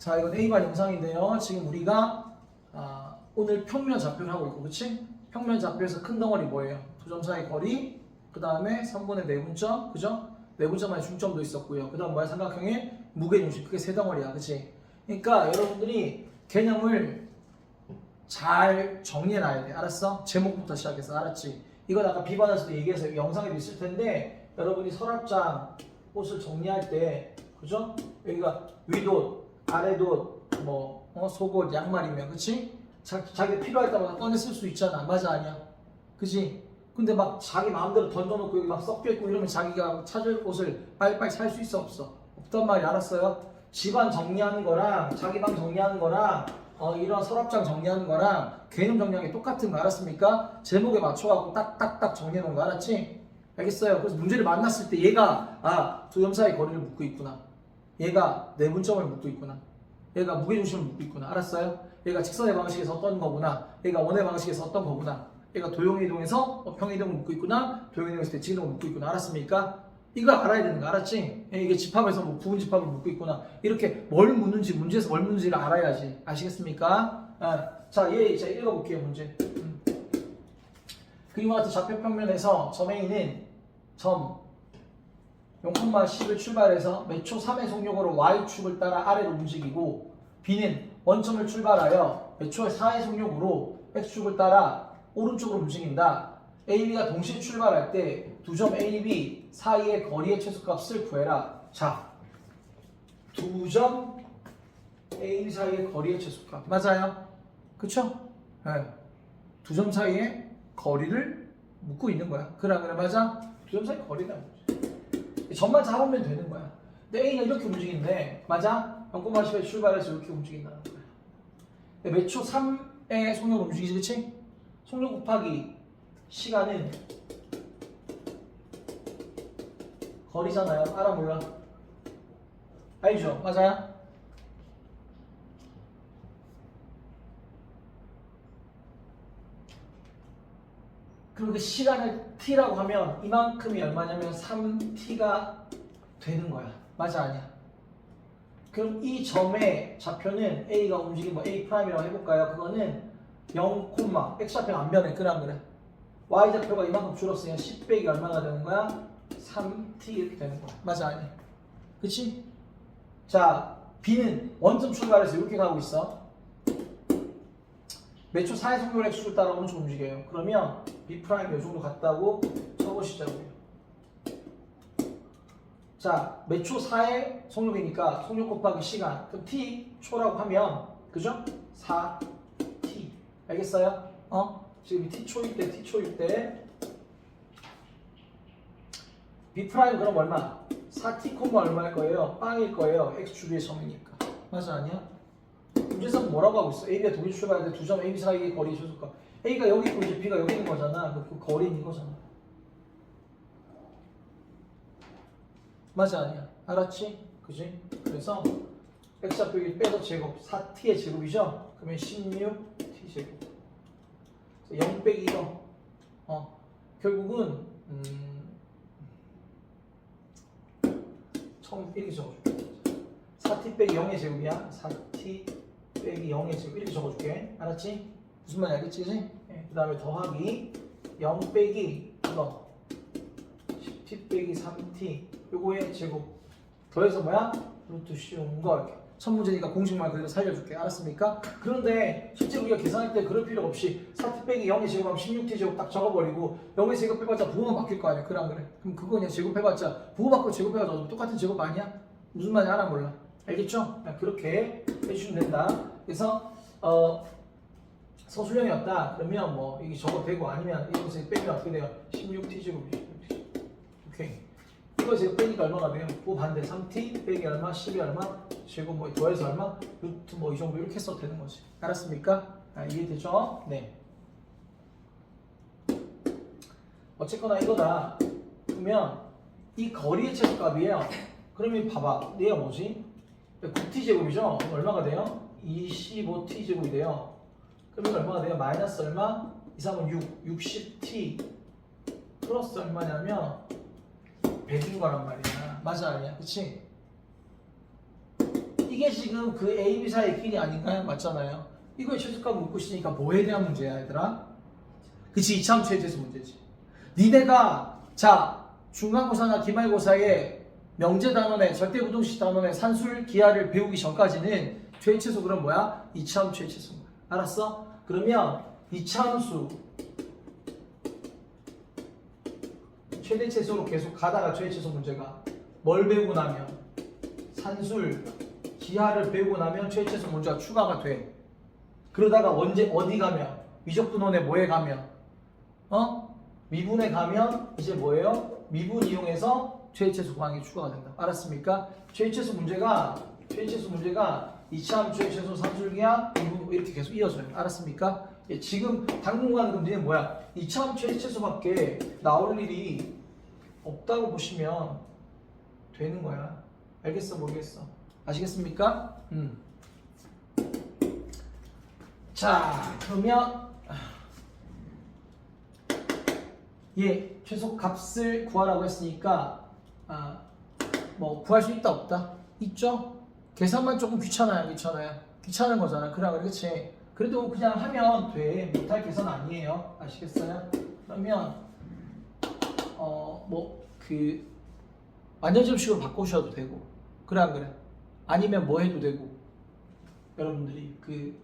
자, 이건 A반 영상인데요. 지금 우리가 오늘 평면 좌표를 하고 있고, 그치? 평면 좌표에서 큰 덩어리 뭐예요? 두 점 사이 거리, 그 다음에 3분의 내분점, 그죠? 내분점만의 중점도 있었고요. 그 다음 뭐야? 삼각형의 무게중심, 그게 세 덩어리야, 그치? 그러니까 여러분들이 개념을 잘 정리해놔야 돼. 알았어? 제목부터 시작해서, 알았지? 이건 아까 비반에서도 얘기해서 영상에도 있을 텐데, 여러분이 서랍장 옷을 정리할 때, 그죠? 여기가 위옷, 아래옷, 속옷, 양말이면, 그치? 자기 필요할 때마다 꺼내 쓸 수 있잖아. 맞아, 아니야? 그치? 근데 막 자기 마음대로 던져놓고 여기 막 섞여있고 이러면 자기가 찾을 옷을 빨리빨리 살 수 있어, 없어? 없단 말이 알았어요? 집안 정리하는 거랑 자기 방 정리하는 거랑 이런 서랍장 정리하는 거랑 개념 정리하는 게 똑같은 거 알았습니까? 제목에 맞춰갖고 딱딱딱 정리해놓은 거 알았지? 알겠어요? 그래서 문제를 만났을 때 얘가 두 점 사이 거리를 묻고 있구나. 얘가 내분점을 묻고 있구나. 얘가 무게중심을 묻고 있구나. 알았어요? 얘가 직선의 방식에서 어떤 거구나. 얘가 원의 방식에서 어떤 거구나. 얘가 도형이동에서 평이동을 묻고 있구나. 도형이동에서 대칭이동을 묻고 있구나. 알았습니까? 이거 알아야 되는 거 알았지? 이게 집합에서 부분 집합을 묻고 있구나. 이렇게 뭘 묻는지, 문제에서 뭘 묻는지를 알아야지. 아시겠습니까? 자, 자, 읽어볼게요, 문제. 그림과 같은 좌표 평면에서 점 A는 점 0,10을 출발해서 매초 3의 속력으로 Y축을 따라 아래로 움직이고 B는 원점을 출발하여 매초 4의 속력으로 X축을 따라 오른쪽으로 움직인다. A, B가 동시에 출발할 때 두 점 A, B 사이의 거리의 최소값을 구해라. 자, 두 점 A, B 사이의 거리의 최소값. 맞아요? 그쵸? 네. 두 점 사이의 거리를 묻고 있는 거야. 그래, 맞아? 두 점 사이 거리다. 점만 잡으면 되는 거야. 근데 A가 이렇게 움직이는데, 맞아? 0,10에 출발해서 이렇게 움직인다는 거야. 근데 매초 3의 속력으로 움직이지, 그치? 속력 곱하기 시간은 거리잖아요. 알아, 몰라? 알죠? 맞아요? 그럼 그 시간을 t라고 하면 이만큼이 얼마냐면 3t가 되는 거야. 맞아, 아니야? 그럼 이 점의 좌표는 A가 움직인 A'이라고 해볼까요? 그거는 0, X좌표가 안 변해. 그래, 안 그래? Y좌표가 이만큼 줄었으니까 10 빼기 얼마가 되는 거야? 3t 이렇게 되는 거야. 맞아, 아니야? 그치? 자, B는 원점 출발해서 이렇게 가고 있어. 매초 4의 속력을 X축을 따라 오른쪽 움직여요. 그러면 B' 이 정도 같다고 쳐보시자고요. 자, 매초 4의 속력이니까 속력 곱하기 시간. 그럼 T 초라고 하면, 그죠? 4T. 알겠어요? 지금 T 초일 때 B' 그럼 얼마? 4T, 얼마일 거예요? 빵일 거예요. X축의 점이니까. 맞아, 아니야? 문제에서 뭐라고 하고 있어? A가 동시 출발할 때 두 점 A, B 사이의 거리의 최소값. A가 여기 있고 이제 B가 여기 있는 거잖아. 그 거리는 이거잖아. 맞아, 아니야? 알았지? 그지? 그래서 X좌표 여기 빼서 제곱 4T의 제곱이죠? 그러면 16T 제곱. 0 빼기 1호. 결국은 처음 이렇게 적어줄게. 4T 빼기 0의 제곱이야. 4T 빼기 0의 제곱 이렇게 적어줄게. 알았지? 무슨 말인지 알겠지? 그치? 그 다음에 더하기 0 빼기 이거 10T 빼기 3T 요거의 제곱 더해서 뭐야? 루트 씌운 거 이렇게 첫 문제니까 공식만 그대로 살려줄게. 알았습니까? 그런데 실제 우리가 계산할 때 그럴 필요 없이 4T 빼기 0의 제곱하면 16T 제곱 딱 적어버리고 0의 제곱 해봤자 부호만 바뀔 거 아니야. 그래, 안 그래? 그럼 그거 그냥 제곱해봤자 부호 바꾸고 제곱해가지고 똑같은 제곱 아니야? 무슨 말인지 알아, 몰라? 알겠죠? 그렇게 해주시면 된다. 그래서 서술형이었다. 그러면 이게 적어도 되고 아니면 이것을 빼면 어떻게 돼요? 16T 제곱이. 오케이. 이거 제곱 빼니까 얼마가 돼요? 그 반대 3T 빼기 얼마? 12 얼마? 제곱 더해서 얼마? 루트 이 정도 이렇게 써도 되는 거지. 알았습니까? 이해되죠? 네. 어쨌거나 이거다. 그러면 이 거리의 최소값이에요. 그러면 봐봐. 얘가 뭐지? 9T 제곱이죠? 그럼 얼마가 돼요? 25T 제곱이 돼요. 그러면 얼마가 돼요? 마이너스 얼마? 2, 3은 6, 60T 플러스 얼마냐면 100인 거란 말이야. 맞아, 아니야? 그치? 이게 지금 그 A, B 사이의 길이 아닌가요? 맞잖아요. 이거의 최소값 묻고 있으니까 뭐에 대한 문제야, 얘들아? 그치, 이차함수에 대해서 문제지. 니네가 자 중간고사나 기말고사에 명제 단원에 절대부등식 단원에 산술 기하를 배우기 전까지는 최최소 그럼 뭐야? 이차함 최최소인 거야. 알았어? 그러면 이차함수 최대 최소로 계속 가다가 최최소 문제가 뭘 배우고 나면 산술 기하를 배우고 나면 최최소 문제가 추가가 돼. 그러다가 언제 어디 가면 위적분원에 뭐에 가면 미분에 가면 이제 뭐예요? 미분 이용해서 최최소 구하는 게 추가가 된다. 알았습니까? 최최소 문제가 이차함 최최소 산술기하 미분 이렇게 계속 이어져요. 알았습니까? 예, 지금 당분간 그럼 니네 뭐야? 이차함 최최소밖에 나올 일이 없다고 보시면 되는 거야. 알겠어? 모르겠어? 아시겠습니까? 자, 그러면 예, 최소 값을 구하라고 했으니까 뭐 구할 수 있다 없다? 있죠? 계산만 조금 귀찮아요. 귀찮은 거잖아. 그렇지. 그래도 그냥 하면 돼. 못할 계산 아니에요. 아시겠어요? 그러면 뭐 그 완전점식으로 바꾸셔도 되고 그래 안 그래? 아니면 뭐 해도 되고 여러분들이 그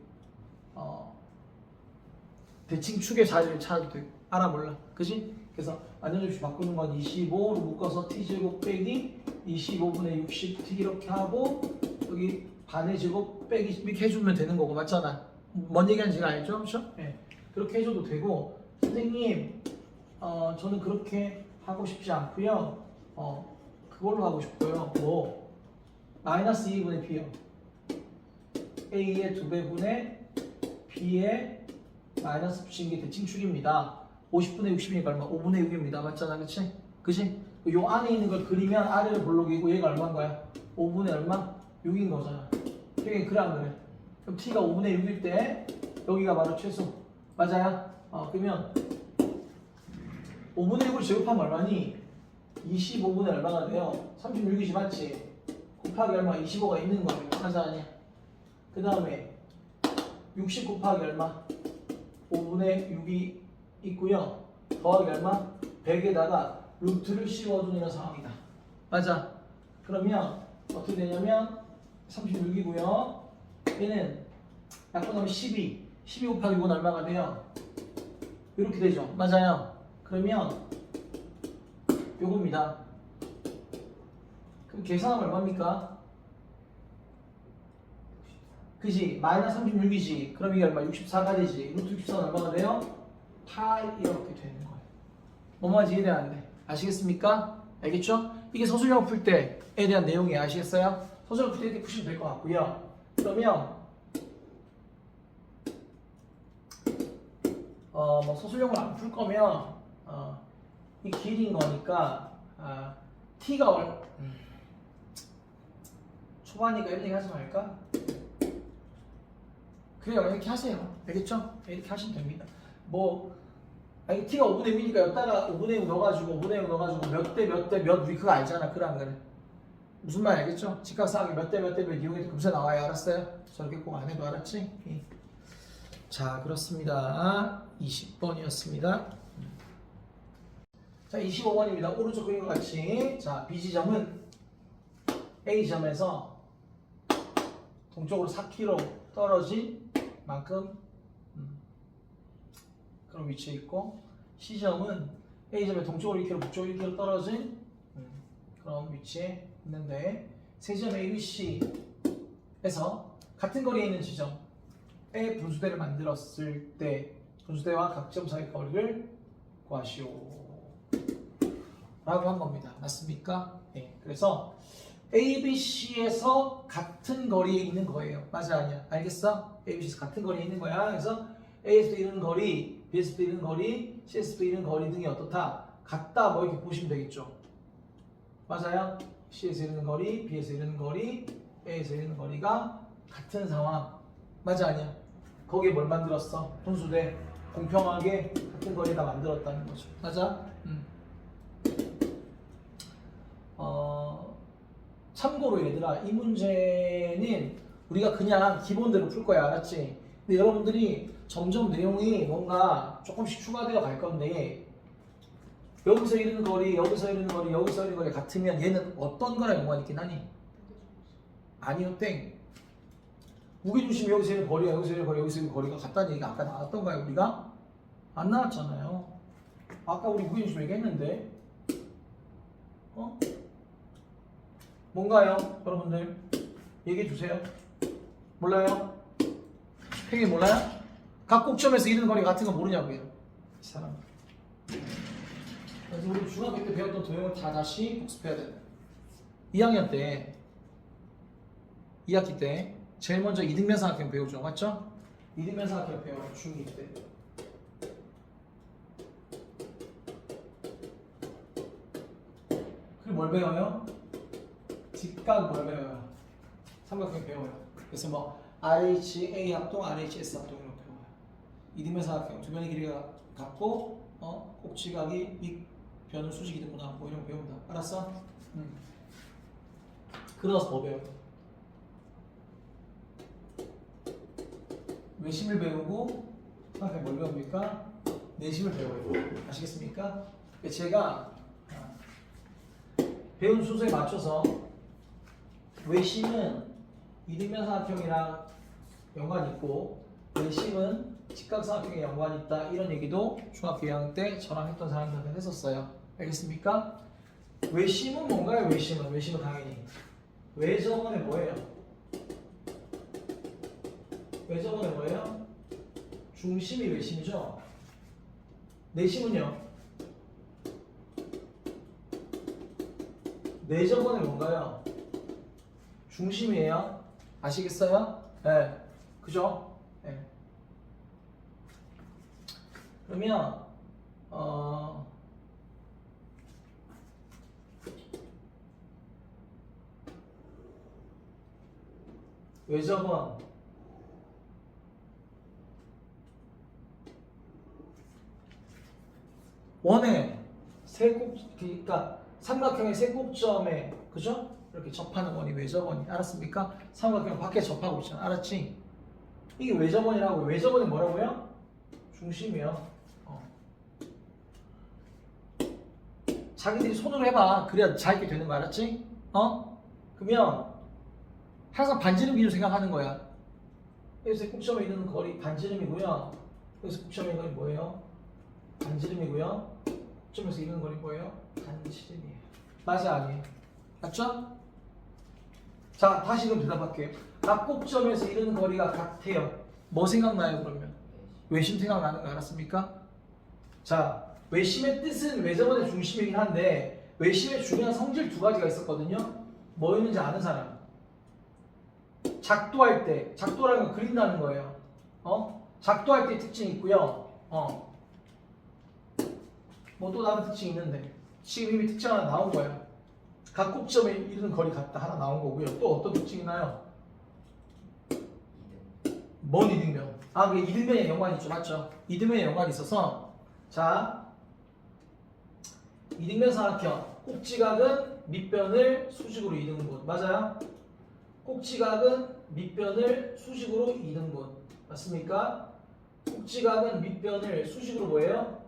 대칭 축의 자리를 찾아도 되고 알아 몰라 그지? 그래서 완전점식 바꾸는 건 25로 묶어서 t제곱 빼기 25분의 60 이렇게 하고 여기 반의 제곱 빼기 이렇게 해주면 되는 거고 맞잖아. 뭔 얘기하는지 알죠? 그렇죠? 네. 그렇게 해줘도 되고 선생님 저는 그렇게 하고 싶지 않고요. 그걸로 하고 싶고요. 뭐 마이너스 2분의 B요. A의 2배분의 B의 마이너스 붙인 게 대칭축입니다. 50분의 60이니까 얼마? 5분의 6입니다. 맞잖아, 그치? 그치? 요 안에 있는 걸 그리면 아래를 볼록이고 얘가 얼마인 거야? 5분의 얼마? 6인 거잖아. 그게 그래 안 그래? 그럼 T가 5분의 6일 때 여기가 바로 최소. 맞아요? 그러면 5분의 6을 제곱하면 얼마니? 25분의 얼마가 돼요? 36이지 맞지? 곱하기 얼마? 25가 있는 거예요. 맞아 아니야? 그 다음에 60 곱하기 얼마? 5분의 6이 있고요. 더하기 얼마? 100에다가 루트를 씌워둔 이런 상황이다. 맞아. 그러면 어떻게 되냐면 36이고요. 얘는 약분하면 12. 12 곱하기 6은 얼마가 돼요? 이렇게 되죠. 맞아요. 그러면 요겁니다. 그럼 계산하면 얼마입니까? 그지? 마이너스 36이지. 그럼 이게 얼마? 64가 되지. 루트 64는 얼마가 돼요? 8 이렇게 되는 거예요. 뭐만 이해돼 안 돼? 아시겠습니까? 알겠죠? 이게 서술형 풀 때에 대한 내용이 아시겠어요? 서술형 풀 때 이렇게 푸시면 될 것 같고요. 그러면 뭐 서술형을 안 풀 거면 이 길인 거니까 t가 초반이니까 이렇게 하지 말까? 그래요. 이렇게 하세요. 알겠죠? 이렇게 하시면 됩니다. 뭐 t가 5분의 6이니까 여기다가 5분의 6 넣어가지고 5분의 6 넣어가지고 몇 대 몇 대 몇 우리 그거 알잖아. 그래 안 그래? 무슨 말 알겠죠? 직각상하기 몇 대 몇 대 몇 이용해서 금세 나와요. 알았어요? 저렇게 꼭 안 해도 알았지? 자, 그렇습니다. 20번이었습니다. 자, 25번입니다. 오른쪽 그림과 같이. 자, B지점은 A지점에서 동쪽으로 4km 떨어진 만큼 그런 위치에 있고, C점은 A점의 동쪽으로 1km, 북쪽으로 1km 떨어진 그런 위치에 있는데, 세 점 ABC에서 같은 거리에 있는 지점의 분수대를 만들었을 때 분수대와 각 점 사이 거리를 구하시오 라고 한 겁니다. 맞습니까? 네. 그래서 ABC에서 같은 거리에 있는 거예요. 맞아 아니야? 알겠어? ABC에서 같은 거리에 있는 거야. 그래서 A에서도 이런 거리, B에서도 이런 거리, C에서도 이런 거리 등이 어떻다? 같다 뭐 이렇게 보시면 되겠죠. 맞아요? C에서 이르는 거리, B에서 이르는 거리, A에서 이르는 거리가 같은 상황. 맞아 아니야? 거기에 뭘 만들었어? 분수대. 공평하게 같은 거리에다 만들었다는 거죠. 맞아? 참고로 얘들아, 이 문제는 우리가 그냥 기본대로 풀 거야, 알았지? 근데 여러분들이 점점 내용이 뭔가 조금씩 추가되어 갈 건데, 여기서 이르는 거리, 여기서 이르는 거리, 여기서 이르는 거리 같으면 얘는 어떤 거랑 연관이 있긴 하니? 아니요, 땡. 무게중심이 여기서 이르는 거리가 여기서 이르는 거리, 여기서 이르는 거리가 같다는 얘기가 아까 나왔던가요, 우리가? 안 나왔잖아요. 아까 우리 무게중심 얘기했는데, 뭔가요, 여러분들? 얘기해 주세요. 몰라요? 팽이 몰라요? 각 꼭점에서 이르는 거리 같은 거 모르냐고요, 이 사람. 그래서 우리 중학교 때 배웠던 도형을 다 다시 복습해야 돼. 2학년 때, 2학기 때 제일 먼저 이등변 삼각형 배우죠, 맞죠? 이등변 삼각형 배워요, 중2 때. 그리고 뭘 배워요? 직각 뭘 배워요? 삼각형 배워요. 그래서 뭐 RHA 합동, RHS 합동 이런 거 배워요. 이등변 삼각형 두 변의 길이가 같고 꼭지각이 밑변은 수직이 되구나 뭐 이런 거 배운다. 알았어? 그러나서 뭐 배워요? 외심을 배우고 삼각형 뭘 배웁니까? 내심을 배워요. 아시겠습니까? 제가 배운 순서에 맞춰서 외심은 이등변 삼각형이랑 연관이 있고 내심은 직각삼각형에 연관이 있다 이런 얘기도 중학교 2학년 때 저랑 했던 사람들한테 했었어요. 알겠습니까? 외심은 뭔가요? 외심은 당연히 외접원에 뭐예요? 외접원에 뭐예요? 중심이 외심이죠. 내심은요? 내접원에 뭔가요? 중심이에요. 아시겠어요? 네, 그죠? 네. 그러면 외접원 원의 그러니까 삼각형의 세 꼭점에 그죠? 이렇게 접하는 원이 외접원이 알았습니까? 삼각형 밖에 접하고 있잖아. 알았지? 이게 외접원이라고. 외접원이 뭐라고요? 중심이요. 자기들이 손으로 해봐. 그래야 잘 있게 되는 거 알았지? 그러면 항상 반지름 기준 생각하는 거야. 여기서 꼭점에 있는 거리 반지름이고요. 여기서 꼭점에 있는 거리 뭐예요? 반지름이고요. 꼭점에서 있는 거리 뭐예요? 반지름이에요. 맞아 아니에요? 맞죠? 자, 다시 그럼 대답할게요. 각 꼭점에서 이르는 거리가 같아요. 뭐 생각나요, 그러면? 외심 생각나는 거 알았습니까? 자, 외심의 뜻은 외접원의 중심이긴 한데 외심의 중요한 성질 두 가지가 있었거든요. 뭐였는지 아는 사람? 작도할 때, 작도라는 건 그린다는 거예요. 작도할 때 특징이 있고요. 뭐 또 다른 특징이 있는데 지금 이미 특징 하나 나온 거예요. 각 꼭점에 이르는 거리 같다 하나 나온 거고요. 또 어떤 특징이 나요? 뭔 이등변? 그 이등변에 연관이 있죠, 맞죠? 이등변에 연관이 있어서 자, 이등변 삼각형 꼭지각은 밑변을 수직으로 이는 곳 맞아요? 꼭지각은 밑변을 수직으로 이는 곳 맞습니까? 꼭지각은 밑변을 수직으로 뭐예요?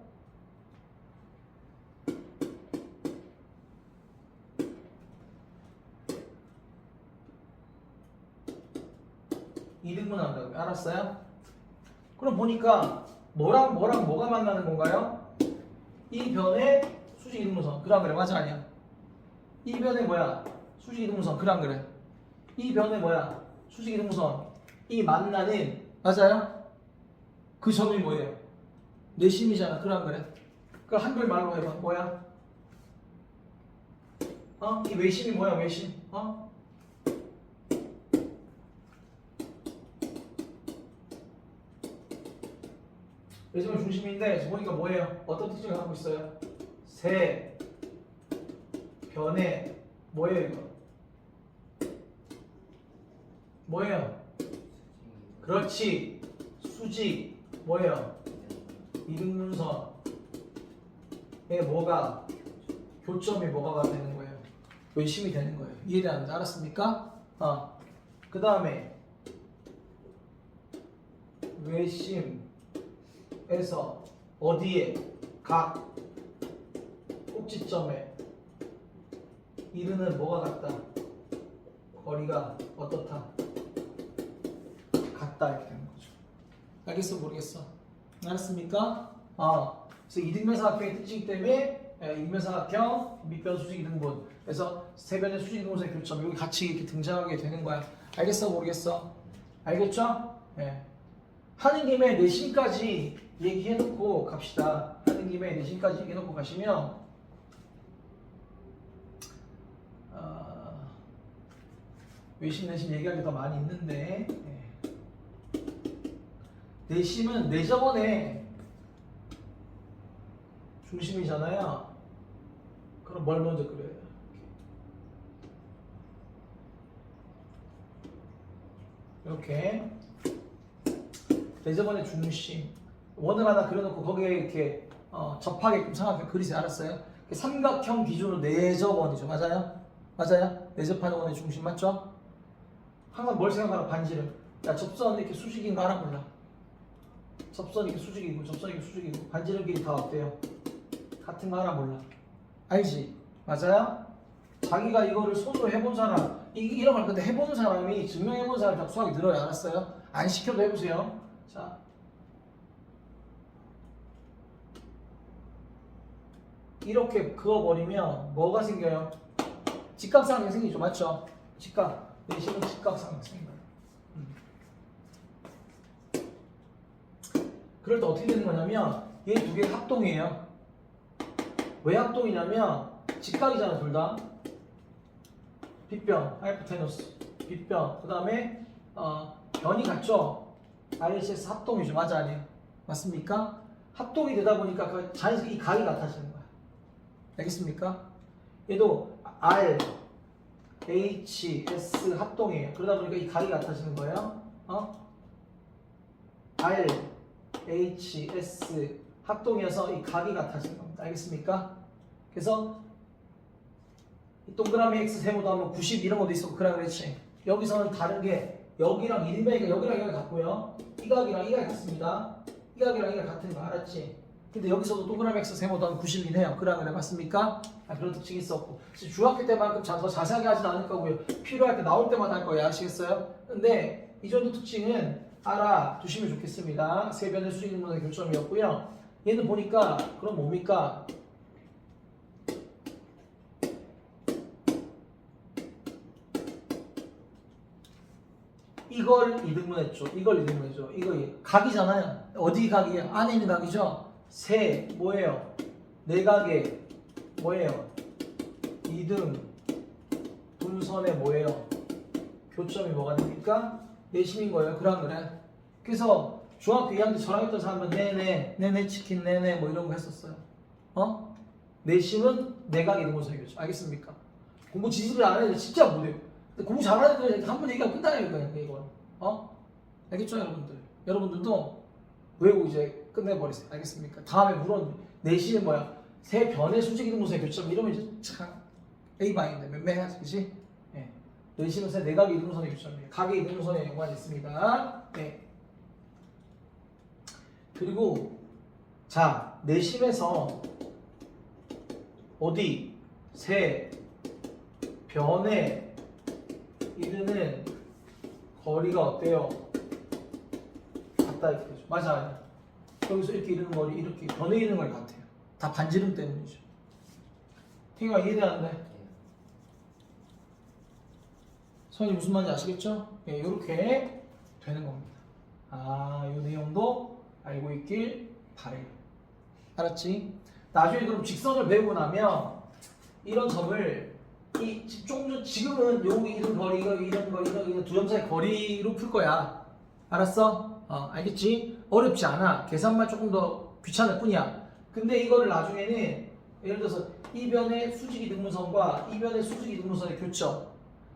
이등분 한다고요. 알았어요? 그럼 보니까 뭐랑 뭐가 만나는 건가요? 이 변의 수직 이등분선. 그래 안 그래? 맞아 아니야? 이 변의 뭐야? 수직 이등분선. 그래 안 그래? 이 변의 뭐야? 수직 이등분선. 이 만나는 맞아요? 그 점이 뭐예요? 내심이잖아. 그래 안 그래? 그럼 한글 말로 해봐. 뭐야? 이 외심이 뭐야? 외심. 외심은 중심인데 보니까 뭐예요? 어떤 특징을 갖고 있어요? 세 변의 뭐예요 이거? 뭐예요? 그렇지. 수직 뭐예요? 이등분선에 뭐가 교점이 뭐가 되는 거예요? 외심이 되는 거예요. 이해되는지 알았습니까? 그 다음에 외심에서 어디에 각 꼭지점에 이르는 뭐가 같다? 거리가 어떻다? 같다 이렇게 되는 거죠. 알겠어 모르겠어? 알았습니까? 그래서 이등변사각형의 뜻이기 때문에 이등변사각형 밑변 수직 이등분 그래서 세 변의 수직 이등분선의 교점 여기 같이 이렇게 등장하게 되는 거야. 알겠어 모르겠어? 알겠죠? 예. 하는 김에 내심까지 얘기해놓고 갑시다. 하는 김에 내심까지 얘기해놓고 가시면 외심 내심 얘기할 게 더 많이 있는데 내심은 내정원의 중심이잖아요. 그럼 뭘 먼저 그려요? 이렇게 내정원의 중심 원을 하나 그려놓고 거기에 이렇게 접하게끔 삼각형 그리세요. 알았어요? 삼각형 기준으로 내접원이죠. 맞아요? 맞아요? 내접하는 원의 중심 맞죠? 항상 뭘 생각하나? 반지름. 야 접선 이렇게 수직인 거 하나 몰라. 접선이 이렇게 수직이고 접선이 이렇게 수직이고 반지름 길이 다 어때요? 같은 거 하나 몰라. 알지? 맞아요? 자기가 이거를 손으로 해본 사람 이런 말 근데 해보는 사람이 증명해본 사람이 수학이 늘어요. 알았어요? 안 시켜도 해보세요. 자 이렇게 그어버리면 뭐가 생겨요? 직각삼각형이 생기죠. 맞죠? 직각 내심은 직각삼각형이 생겨요. 그럴 때 어떻게 되는 거냐면 얘 두 개가 합동이에요. 왜 합동이냐면 직각이잖아 둘 다. 빗변, 하이포테너스, 빗변. 그 다음에 변이 같죠? RHS 합동이죠. 맞아 아니에요? 맞습니까? 합동이 되다 보니까 그 자연스럽게 이 각이 같아지는 거야. 알겠습니까? 얘도 R, H, S 합동이에요. 그러다 보니까 이 각이 같아지는 거예요. R, H, S 합동이어서 이 각이 같아지는 겁니다. 알겠습니까? 그래서 이 동그라미 X 세모도 하면 90 이런 것도 있었고 그라 그랬지. 여기서는 다른 게 여기랑 1배니까 여기랑 여기 같고요. 이 각이랑 이 각이 같습니다. 이 각이랑 이 각이 같은 거 알았지? 근데 여기서도 동그라미 X 세모도 하면 90인 해요. 그라 그래 맞습니까? 그런 특징이 있었고 중학교 때만큼 더 자세하게 하진 않을 거고요. 필요할 때 나올 때마다 할 거예요. 아시겠어요? 근데 이 정도 특징은 알아두시면 좋겠습니다. 세 변의 수직 이등분선의 교점이었고요. 얘는 보니까 그럼 뭡니까? 이걸 이등분했죠. 이걸 이등분했죠. 이거 각이잖아요. 어디 각이에요? 안에 있는 각이죠. 세 뭐예요? 내각의 뭐예요? 이등 분선의 뭐예요? 교점이 뭐가 됩니까? 내심인 거예요. 그래 안 그래? 그래서 중학교 2학년 때 저랑 했던 사람은 네네 치킨 네네 뭐 이런 거 했었어요. 내심은 내각 이등분선의 교점. 알겠습니까? 공부 지지를 안 해도 진짜 못해요. 근데 공부 잘하는 애들 한 번 얘기하면 끝나요 이건. 알겠죠 여러분들? 여러분들도 외우고 이제 끝내버리세요. 알겠습니까? 다음에 물론 내심은 뭐야? 세 변의 수직 이등분선의 교점 이러면 이제 참 A방인데 맴매해야지 그치? 네. 내심은 세 내각의 이등분선의 교점이에요. 각의 이등분선에 연관이 있습니다. 네. 그리고 자 내심에서 어디 세 변에 이르는 거리가 어때요? 같다 이렇게 되죠. 맞아. 여기서 이렇게 이르는 거리 이렇게 변에 이르는 거리 같아요. 다 반지름 때문이죠. 태경아 이해되는데? 선생님 무슨 말인지 아시겠죠? 예, 이렇게 되는 겁니다. 이 내용도 알고 있길 바래요. 알았지? 나중에 그럼 직선을 배우고 나면 이런 점을 지금은 여기 이런 거리, 이런 거리, 이런 두 점 사이 거리로 풀 거야. 알았어? 알겠지? 어렵지 않아. 계산만 조금 더 귀찮을 뿐이야. 근데 이거를 나중에는 예를 들어서 이 변의 수직 이등분선과 이 변의 수직 이등분선의 교점.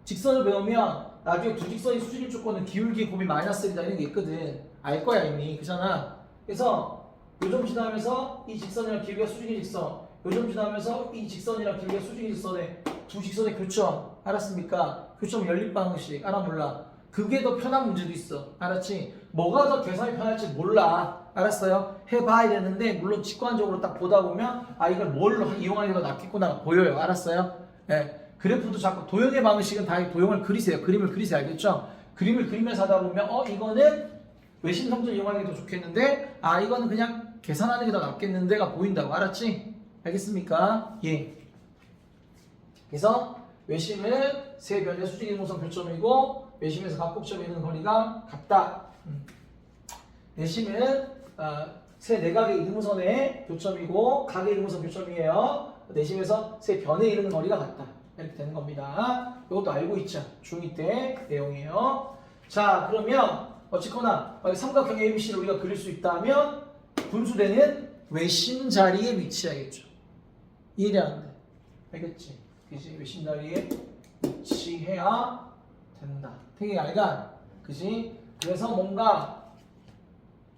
직선을 배우면 나중에 두 직선이 수직일 조건은 기울기 곱이 마이너스 1이다 이런 게 있거든. 알 거야 이미. 그잖아. 그래서 요점 지나면서 이 직선이랑 길이가 수직인 직선. 요점 지나면서 이 직선이랑 길이가 수직인 직선에 두 직선의 교점. 알았습니까? 교점 연립 방식. 알아 몰라? 그게 더 편한 문제도 있어. 알았지? 뭐가 더 계산이 편할지 몰라. 알았어요? 해봐야 되는데 물론 직관적으로 딱 보다 보면 아 이걸 뭘로 이용하는 게 더 낫겠구나 보여요. 알았어요? 예. 그래프도 자꾸 도형의 방식은 다 도형을 그리세요. 그림을 그리세요. 알겠죠? 그림을 그리면서 하다 보면 이거는 외심 성질 이용하는 게 더 좋겠는데 아 이거는 그냥 계산하는 게 더 낫겠는데가 보인다고. 알았지? 알겠습니까? 예. 그래서 외심은 세 변의 수직 이등분선 교점이고 외심에서 각 꼭점에 있는 거리가 같다. 내심은 세 내각의 이등분선의 교점이고 각의 이등분선 교점이에요. 내심에서 세 변에 이르는 거리가 같다. 이렇게 되는 겁니다. 이것도 알고 있죠. 중2 때 내용이에요. 자 그러면 어쨌거나 삼각형 ABC를 우리가 그릴 수 있다면 분수대는 외심 자리에 위치하겠죠. 이해되는데 알겠지? 그지? 외심 자리에 위치해야 된다. 되게 얇아. 그지? 그래서 뭔가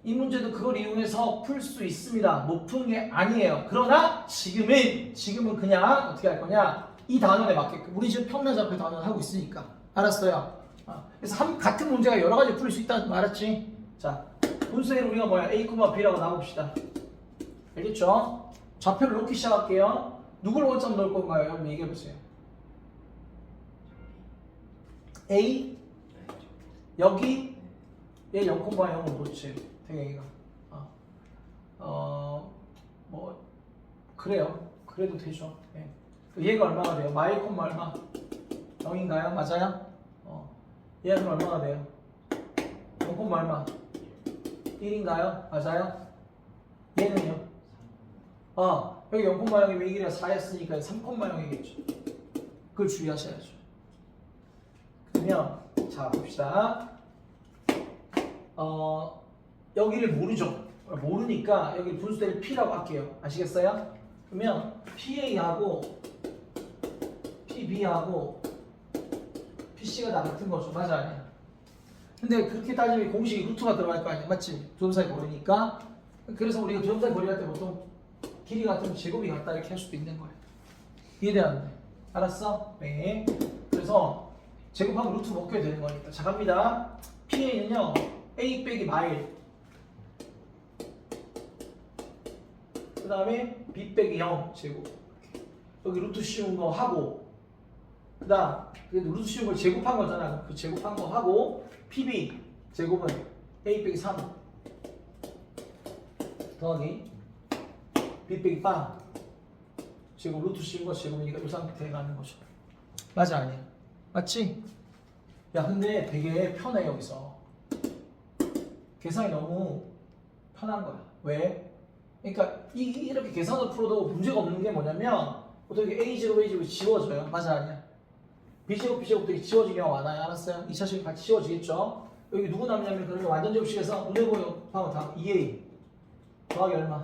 이 문제도 그걸 이용해서 풀 수 있습니다. 못 푼 게 아니에요. 그러나 지금은 그냥 어떻게 할 거냐? 이 단원에 맞게끔 우리 지금 평면좌표 단원 하고 있으니까 알았어요. 그래서 같은 문제가 여러 가지 풀 수 있다는 거 알았지? 자, 분수에는 우리가 뭐야? A, B라고 나봅시다. 알겠죠? 좌표를 놓기 시작할게요. 누굴 원점 넣을 건가요? 한번 얘기해 보세요. A 여기 얘 0,0을 놓지. 대경이가 뭐 그래요. 그래도 되죠. 예. 얘가 얼마가 돼요? 마이 콤마 얼마? 0인가요? 맞아요? 얘는 얼마가 돼요? 0 콤마 얼마? 1인가요? 맞아요? 얘는요? 여기 0 콤마 0이 왜 1이야? 4였으니까 3 콤마 0이겠죠. 그걸 주의하셔야죠. 그러면 자 봅시다. 여기를 모르죠. 모르니까 여기 분수대를 P라고 할게요. 아시겠어요? 그러면 PA하고 PB하고 PC가 다 같은 거죠. 맞아 아니야? 근데 그렇게 따지면 공식이 루트가 들어갈 거 아니야. 맞지? 두 점 사이 거리니까. 그래서 우리가 두 점 사이 거리 할 때 보통 길이 같으면 제곱이 같다 이렇게 할 수도 있는 거예요. 이해되는데? 알았어? 네. 그래서 제곱하면 루트 먹게 되는 거니까. 자 갑니다. PA는요. A 빼기 마일 그 다음에 B 빼기 0 제곱 여기 루트 씌운 거 하고 그 다음 루트 씌운 걸 제곱한 거잖아. 그 제곱한 거 하고 PB 제곱은 A 빼기 3 더하기 B 빼기 빵 제곱 루트 씌운 거 제곱이니까 이 상태에 가는 거죠. 맞아 아니야? 맞지? 야 근데 되게 편해 여기서 계산이 너무 편한 거야. 왜? 그러니까 이렇게 계산을 풀어도 문제가 없는 게 뭐냐면 어떻게 A0, A0 지워져요. 맞아 아니야? B제곱, B제곱 되게 지워지는 경우가 많아요. 알았어요? 2차식이 같이 지워지겠죠? 여기 누구 남냐면 그러면 완전 접식에서 문제 보여 하면 다 2A 더하기 얼마?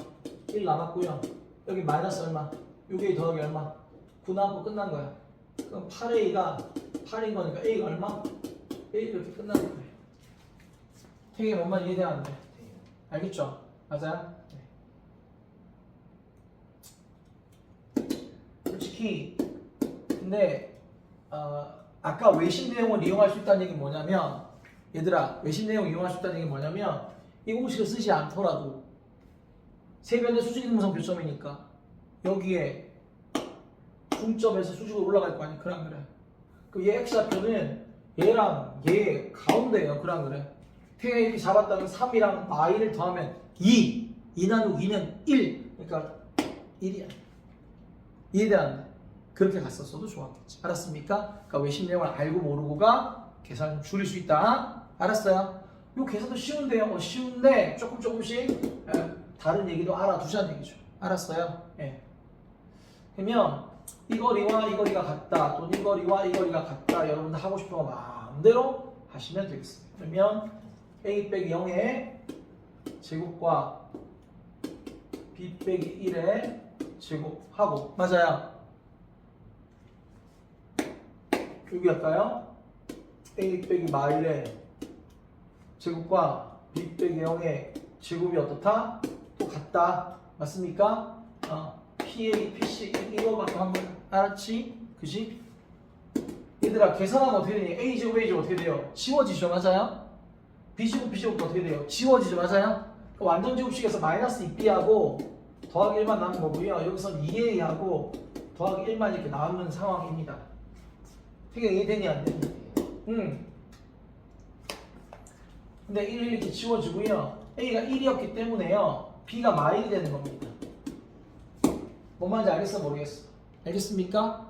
1 남았고요. 여기 마이너스 얼마? 6A 더하기 얼마? 9 남고 끝난 거야. 그럼 8A가 8인 거니까 A가 얼마? A 이렇게 끝나는 거예요. 되게 뭔 말 이해되는데 알겠죠? 맞아요? 네. 솔직히 근데 아까 외심 내용을 이용할 수 있다는 얘기는 뭐냐면 얘들아 외심 내용 이용할 수 있다는 얘기는 뭐냐면 이 공식을 쓰지 않더라도 세 변의 수직 이등분선 교점이니까 여기에 중점에서 수직으로 올라갈 거 아니야. 그래 안 그래? 그럼 얘 x좌표는 얘랑 얘 가운데예요. 그래 안 그래? 태가 이렇게 잡았다면 3이랑 마이를 더하면 2 나누기 2는 1 그러니까 1이야. 이해되는데 그렇게 갔었어도 좋았겠지. 알았습니까? 그러니까 외심 내용을 알고 모르고가 계산 줄일 수 있다. 알았어요? 요 계산도 쉬운데요. 쉬운데 조금씩 다른 얘기도 알아두자는 얘기죠. 알았어요? 예. 그러면 이 거리와 이 거리가 같다 또는 이 거리와 이 거리가 같다 여러분들 하고 싶은 거 마음대로 하시면 되겠습니다. 그러면 A 빼기 0의 제곱과 B 빼기 1의 제곱하고 맞아요. 여기 할까요? A 빼기 마일의 제곱과 B 빼기 0의 제곱이 어떻다? 또 같다. 맞습니까? PA, PC 이거밖에 한번 알았지? 그지? 얘들아 계산하면 어떻게 되니? A제곱 A제곱 어떻게 돼요? 지워지죠. 맞아요? B제곱 B제곱도 어떻게 돼요? 지워지죠. 맞아요? 완전 제곱식에서 마이너스 2B하고 더하기 1만 남은 거고요. 여기서 2A하고 더하기 1만 이렇게 남은 상황입니다. 되게 이해되니 안 되니? 근데 1 이렇게 지워지고요. A가 1이었기 때문에요. B가 마일이 되는 겁니다. 뭔 말인지 알겠어? 모르겠어? 알겠습니까?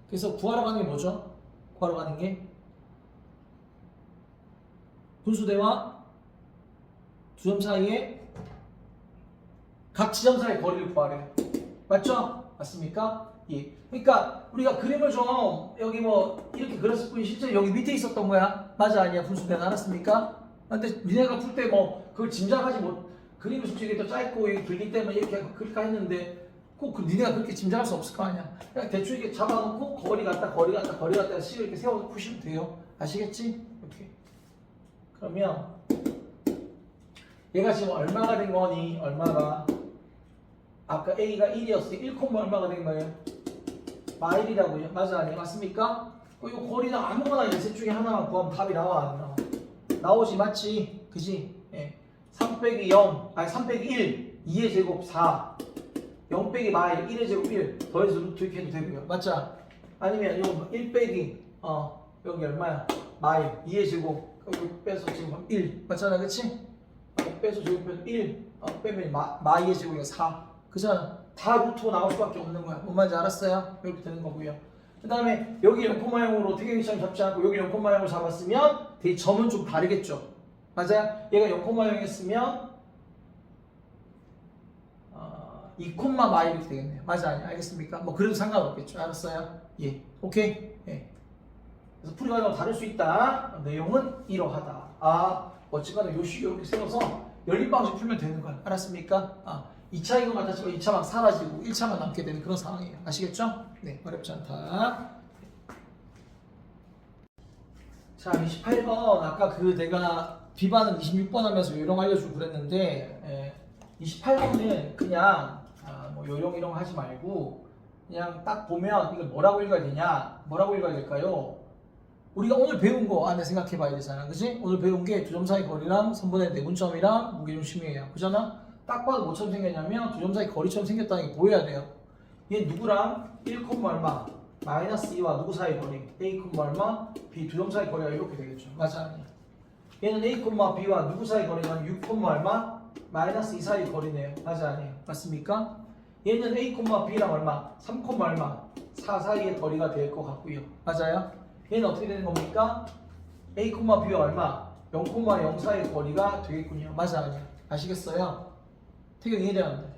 그래서 구하러 가는 게 뭐죠? 구하러 가는 게 분수대와 두 점 사이에 각 지점 사이의 거리를 구하래요. 맞죠? 맞습니까? 예. 그러니까 우리가 그림을 좀 여기 뭐 이렇게 그렸을 뿐이 실제 여기 밑에 있었던 거야. 맞아 아니야? 분수대는 알았습니까? 근데 니네가 풀 때 뭐 그걸 짐작하지 못 그림이 솔직히 또 짧고 길기 때문에 이렇게 그릴까 했는데 꼭 니네가 그렇게 짐작할 수 없을 거 아니야. 그냥 대충 이렇게 잡아놓고 거리 갔다 식을 이렇게 세워서 푸시면 돼요. 아시겠지? 이렇게. 그러면 얘가 지금 얼마가 된 거니? 얼마가? 아까 A가 1이었을 때 1, 얼마가 된 거예요? 마일이라고요. 맞아 아니에요? 맞습니까? 이 거리는 아무거나 이 셋 중에 하나만 구하면 답이 나와 안 나와? 나오지 맞지? 그지? 예. 3 빼기 0, 아니 3 빼기 1, 2의 제곱 4, 0 빼기 마일, 1의 제곱 1, 더해서 루트 이렇게 해도 되고요. 맞죠? 아니면 요 1 빼기 여기 얼마야? 마일, 2의 제곱 여기 빼서 지금 1 맞잖아 그치? 빼서 제곱하면 1 빼면 마이의 제곱이 4 그잖아. 다 루트로 나올 수밖에 없는 거야. 뭔 말인지 알았어요? 이렇게 되는 거고요. 그 다음에 여기 0,0으로 특이행시점 잡지 않고 여기 0,0을 잡았으면 이 점은 좀 다르겠죠. 맞아요? 얘가 0,0이었으면 2, 마이 이렇게 되겠네요. 맞아 아니야? 알겠습니까? 뭐 그래도 상관없겠죠. 알았어요? 예. 오케이? 예. 그래서 풀이 과정은 다를 수 있다. 내용은 이러하다. 어쨌거나 요식 이렇게 세워서 열린 방식 풀면 되는 거야. 알았습니까? 2차인 것 같았지만 2차만 사라지고 1차만 남게 되는 그런 상황이에요. 아시겠죠? 네, 어렵지 않다. 자, 28번. 아까 내가 비반은 26번 하면서 요령 알려주고 그랬는데 28번은 그냥 뭐 요령 하지 말고 그냥 딱 보면 이걸 뭐라고 읽어야 되냐? 뭐라고 읽어야 될까요? 우리가 오늘 배운 거 안에 생각해 봐야 되잖아. 그지? 오늘 배운 게 두 점 사이 거리랑 선분의 내분점이랑 무게중심이에요. 그잖아? 딱 봐도 뭐처럼 생겼냐면 두 점 사이 거리처럼 생겼다는 게 보여야 돼요. 얘 누구랑 1, 얼마? 마이너스 2와 누구 사이 거리? A, 얼마? B 두 점 사이 거리가 이렇게 되겠죠. 맞아 아니야? 얘는 A, B와 누구 사이 거리가 6, 얼마? 마이너스 2 사이 거리네요. 맞아 아니에요? 맞습니까? 얘는 A, B랑 얼마? 3, 얼마? 4 사이의 거리가 될 것 같고요. 맞아요? 얘는 어떻게 되는 겁니까? A, B와 얼마? 0, 0 사이의 거리가 되겠군요. 맞아 아니야? 아시겠어요? 되게 이해되는데.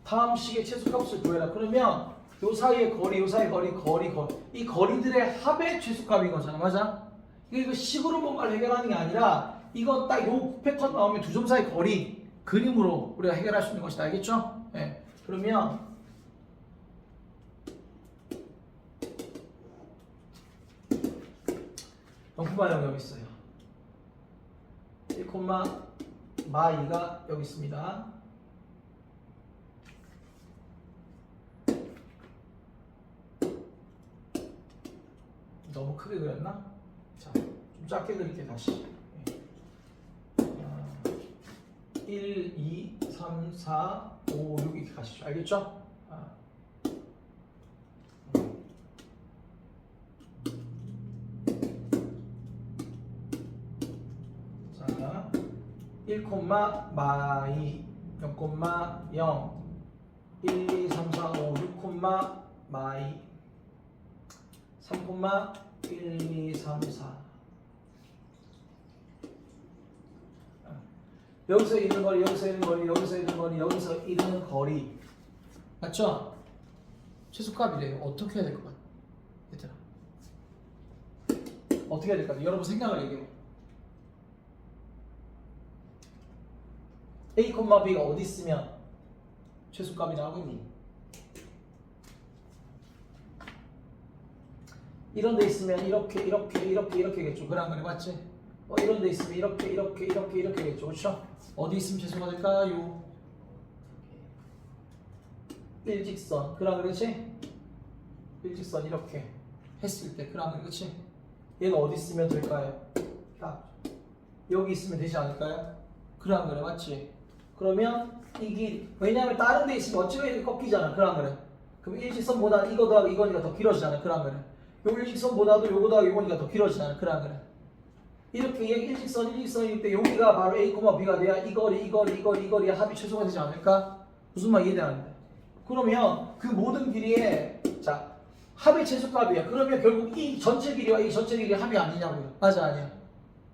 다음 식의 최소값을 구해라. 그러면 요 사이의 거리, 요 사이의 거리. 이 거리들의 합의 최소값인 거잖아. 맞아? 이거 식으로 뭔가를 해결하는 게 아니라 이건 딱 요 패턴 나오면 두 점 사이 거리 그림으로 우리가 해결할 수 있는 것이다. 알겠죠? 네. 그러면 영품마형 여기 있어요. 1, 마이가 여기 있습니다. 너무 크게 그렸나? 자, 좀 작게 그릴게 다시. 1, 2, 3, 4, 5, 6 이렇게 가시죠. 알겠죠? 자, 1, 마이 0, 0 1, 2, 3, 4, 5, 6, 마이 3, 1, 2, 3, 4 여기서 이르는 거리, 여기서 이르는 거리, 여기서 이르는 거리, 여기서 이르는 거리 맞죠? 최소값이래요. 어떻게 해야 될 것 같아? 얘들아 어떻게 해야 될 것 같아? 여러분 생각을 얘기해요. A, B가 어디 있으면 최소값이 나오겠니? 이런 데 있으면 이렇게겠죠. 그래 안 그래? 맞지? 이런 데 있으면 이렇게겠죠. 그렇죠? 어디 있으면 최소가 될까요? 일직선. 그래 안 그렇지? 일직선 이렇게 했을 때 그라운드 그치? 얘가 어디 있으면 될까요? 딱 여기 있으면 되지 않을까요? 그라운드 맞지? 그러면 이게 왜냐하면 다른 데 있으면 어찌가 이렇게 꺾이잖아 그라운드 그럼 일직선보다 이거 더하고 이거니까 더 길어지잖아 그라운드 요 일직선보다도 요거 더하고 요거니까 더 길어지잖아 그라운드 이렇게 일직선일 때 여기가 바로 A, B가 돼야 이 거리 합이 최소가 되지 않을까? 무슨 말 이해되는데? 그러면 그 모든 길이의 자 합의 최소값이야. 그러면 결국 이 전체 길이와 이 전체 길이의 합이 아니냐고요. 맞아 아니야?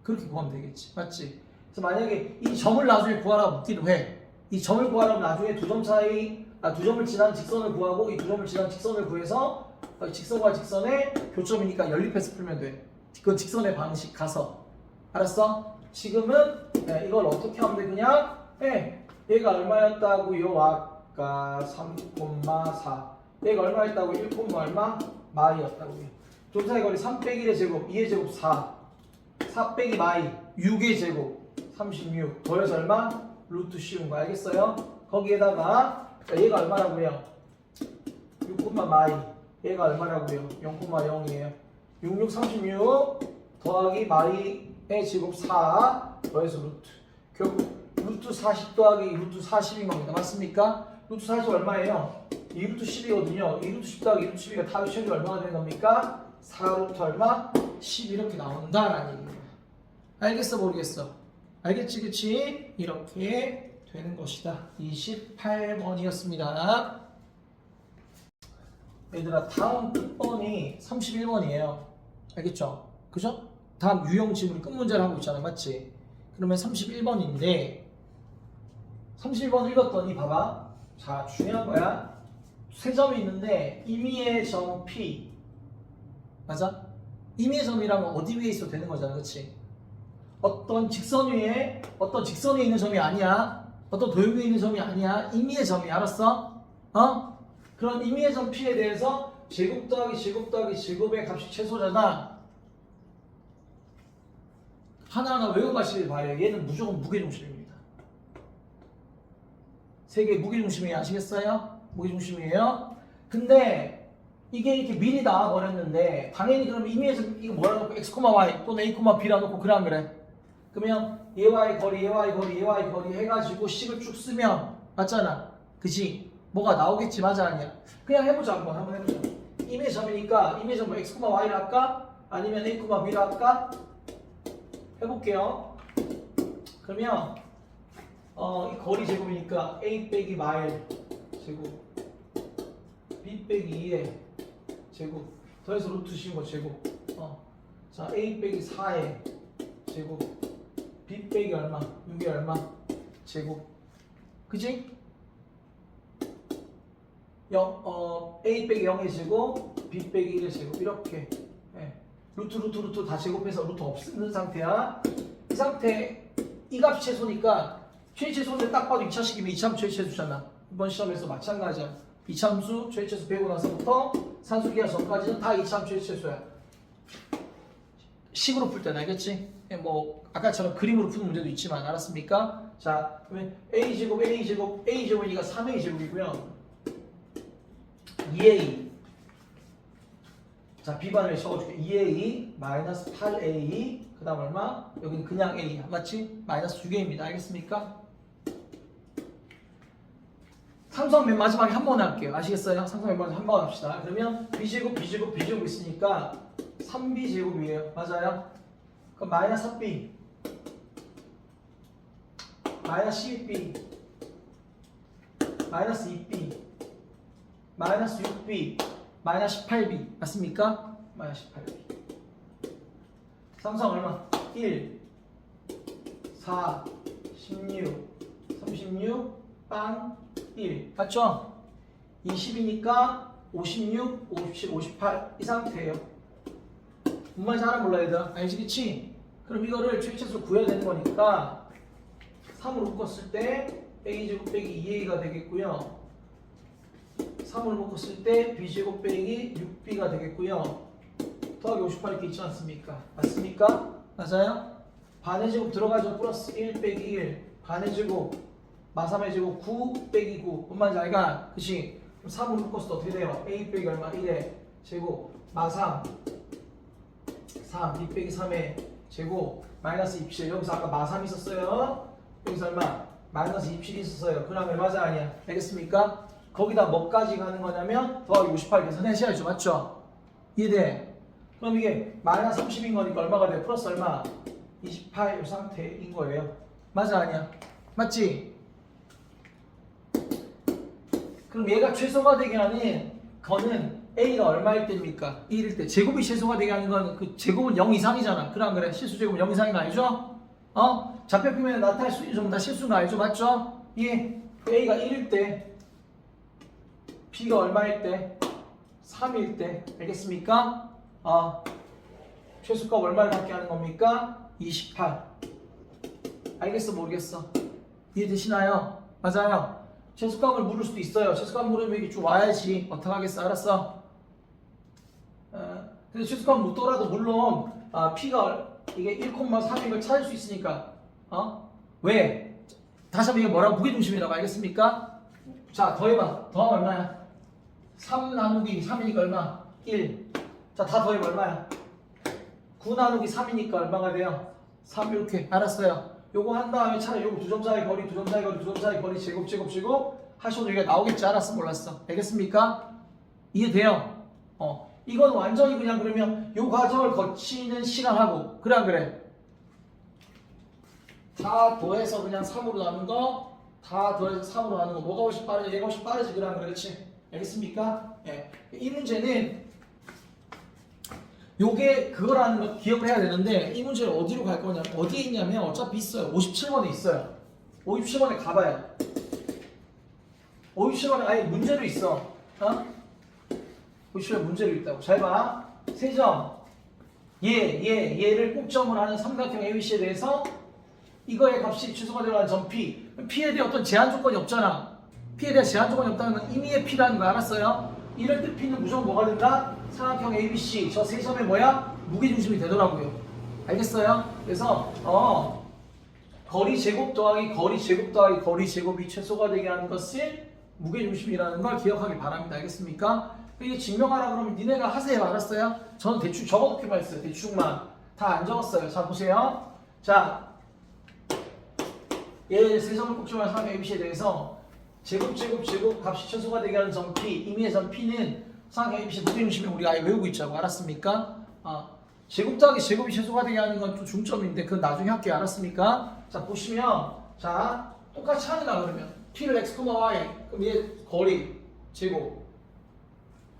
그렇게 구하면 되겠지. 맞지? 그래서 만약에 이 점을 나중에 구하라고 묻기도 해. 이 점을 구하라면 나중에 두 점 사이 두 점을 지난 직선을 구하고 이 두 점을 지난 직선을 구해서 직선과 직선의 교점이니까 연립해서 풀면 돼. 그건 직선의 방식 가서. 알았어? 지금은 이걸 어떻게 하면 돼? 그냥 얘가 얼마였다고요? 아까 3,4 얘가 얼마였다고? 1, 얼마? 마이였다고요. 점사의 거리 3 빼기 1의 제곱 2의 제곱 4 빼기 마이 6의 제곱 36 더해서 얼마? 루트 씌운 거 알겠어요? 거기에다가 얘가 얼마라고요? 6, 마이 얘가 얼마라고요? 0,0이에요 66, 36 더하기 마이의 제곱 4 더해서 루트 결국 루트 40 더하기 루트 40인 겁니다. 맞습니까? 루트 40 얼마예요? 2루트 10이거든요. 2루트 10 더하기 2루트 12가 답이 최대 얼마가 되는 겁니까? 4루트 얼마? 10 이렇게 나온다라는 얘기입니다. 알겠어 모르겠어? 알겠지 그치? 이렇게 되는 것이다. 28번이었습니다. 얘들아 다음 끝번이 31번이에요. 알겠죠? 그죠? 다음 유형 질문 끝 문제를 하고 있잖아. 맞지? 그러면 31번인데 31번 읽었더니 봐봐. 자 중요한 거야. 세 점이 있는데 임의의 점 P 맞아? 임의의 점이라면 어디 위에 있어도 되는 거잖아. 그치? 어떤 직선 위에 있는 점이 아니야. 어떤 도형 위에 있는 점이 아니야. 임의의 점이 알았어? 그런 임의의 점 P에 대해서 제곱 더하기 제곱의 값이 최소잖아. 하나하나 외워가시길 바래요. 얘는 무조건 무게중심입니다. 세 개 무게중심이에요. 아시겠어요? 무게중심이에요. 근데 이게 이렇게 미리 나와버렸는데 당연히 그럼 임의에서 이거 뭐라 놓고 x, y 또는 a, b라 놓고 그래 안 그래? 그러면 얘와의 거리 해가지고 식을 쭉 쓰면 맞잖아. 그치? 뭐가 나오겠지 맞아 아니야? 그냥 해보자 한번 해보자. 임의 점이니까 임의 점 x, y를 할까? 아니면 a, b를 할까? 해볼게요. 그러면 이 거리 제곱이니까 a 빼기 마일 제곱 b 빼기 2의 제곱 더해서 루트 씌운 거 제곱 자 a 빼기 4의 제곱 b 빼기 얼마 6의 얼마 제곱 그치? a 빼기 0의 제곱 b 빼기 1의 제곱 이렇게 루트 다 제곱해서 루트 없는 상태야. 이 상태 이 값이 최소니까 최소인데 딱 봐도 2차식이면 2차함수 최최수잖아. 이번 시험에서 마찬가지야. 이차함수 최최수 배우고 나서부터 산수기하 전까지는 다 2차함수 최최수야. 식으로 풀 때는 알겠지? 뭐 아까처럼 그림으로 푸는 문제도 있지만 알았습니까? 자 그러면 A제곱이니까 3A 제곱이고요 2A 자 B반을 적어줄게 2A 마이너스 8A 그 다음 얼마? 여기는 그냥 A야 맞지? 마이너스 2개입니다 알겠습니까? 삼성 맨 마지막에 한 번 할게요 아시겠어요? 삼성 맨 마지막에 한 번 합시다 그러면 B제곱 있으니까 3B제곱이에요 맞아요? 그럼 마이너스 4B 마이너스 12B 마이너스 2B 마이너스 6B 마이너스 18B 맞습니까? 마이너스 18B 삼성 얼마? 1 4 16 36 빵 1 맞죠? 20이니까 56 57 58 이 상태예요 뭔 말인지 알아 몰라 얘들아 알지겠지? 그럼 이거를 최초로 구해야 되는 거니까 3으로 묶었을 때 A제곱 빼기 2A가 되겠고요 3으로 묶었을 때 B제곱 빼기 6B가 되겠고요 더하기 58 이렇게 있지 않습니까? 맞습니까? 맞아요? 반의 제곱 들어가죠 플러스 1 빼기 1 반의 제곱 마3의 제곱 9 빼기 9 뭔 말인지 알까? 그치? 그럼 3으로 묶었을 때 어떻게 돼요? A 빼기 얼마? 1에 제곱 마3 3 2 빼기 3의 제곱 마이너스 27 여기서 아까 마3 있었어요. 여기서 얼마? 마이너스 27이 있었어요. 그럼 왜 맞아 아니야? 알겠습니까? 거기다 뭐까지 가는 거냐면 더하기 58 계산하셔야죠. 맞죠? 이해돼? 그럼 이게 마이너스 30인 거니까 얼마가 돼? 플러스 얼마? 28 이 상태인 거예요. 맞아 아니야? 맞지? 그럼 얘가 최소가 되게 하는 거는 A가 얼마일 때입니까? 1일 때. 제곱이 최소가 되게 하는 건 그 제곱은 0 이상이잖아. 그래 안 그래? 실수 제곱은 0 이상인 거 알죠? 좌표표면에 나타날 수 있는 전부 다 실수인 거 알죠? 맞죠? 예. A가 1일 때 B가 얼마일 때? 3일 때. 알겠습니까? 최소값 얼마를 갖게 하는 겁니까? 28. 알겠어? 모르겠어? 이해되시나요? 맞아요. 최소값을 물을 수도 있어요. 최소값 물으면 이게 쭉 와야지. 어떡하겠어? 알았어? 근데 최소값 묻더라도 물론 P가 이게 1,3인 걸 찾을 수 있으니까 왜? 다시 한번 이게 뭐라고? 무게중심이라고 알겠습니까? 자 더해봐. 더하면 얼마야? 3 나누기 3이니까 얼마? 1. 자 다 더해봐 얼마야? 9 나누기 3이니까 얼마가 돼요? 3 이렇게. 알았어요. 요거 한 다음에 차라리 요거 두 점 사이 거리, 두 점 사이 거리, 두 점 사이 거리 제곱 하셔도 이게 나오겠지. 알았어 몰랐어? 알겠습니까? 이해돼요? 이건 완전히 그냥 그러면 요 과정을 거치는 시간하고 그래 안 그래? 다 더해서 그냥 3으로 나눈 거, 다 더해서 3으로 나눈 거 뭐가 훨씬 빠르지? 얘가 훨씬 빠르지. 그래 안 그래? 그렇지? 알겠습니까? 예. 이 문제는 요게 그거라는 거 기억을 해야 되는데 이 문제를 어디로 갈 거냐? 어디에 있냐면 어차피 있어요. 57번에 있어요. 57번에 가봐요. 57번에 아예 문제로 있어. 57번에 문제로 있다고. 잘 봐. 세 점. 얘를 꼭점으로 하는 삼각형 ABC에 대해서 이거의 값이 최소가 되어가는 점 P. P에 대해 어떤 제한 조건이 없잖아. P에 대한 제한 조건이 없다는 건 임의의 P라는 거 알았어요? 이럴 때 P는 무조건 뭐가 된다? 삼각형 ABC 저 세 점의 뭐야? 무게중심이 되더라고요. 알겠어요? 그래서 거리 제곱 더하기 거리 제곱 더하기 거리 제곱이 최소가 되게 하는 것을 무게중심이라는 걸 기억하기 바랍니다. 알겠습니까? 이게 증명하라 그러면 니네가 하세요. 알았어요? 저는 대충 적어놓기만 했어요. 대충만. 다 안 적었어요. 자 보세요. 자 얘 세 점을 꼭지만 삼각형 ABC에 대해서 제곱 값이 최소가 되게 하는 점 P 임의의 점 P는 삼각형 ABC 무게중심을 우리가 아예 외우고 있자고. 알았습니까? 제곱 더하기 제곱이 최소가 되게 하는 건 또 중점인데 그건 나중에 할게요. 알았습니까? 자 보시면 자 똑같이 하느라 그러면 P를 X, Y 그럼 얘 거리 제곱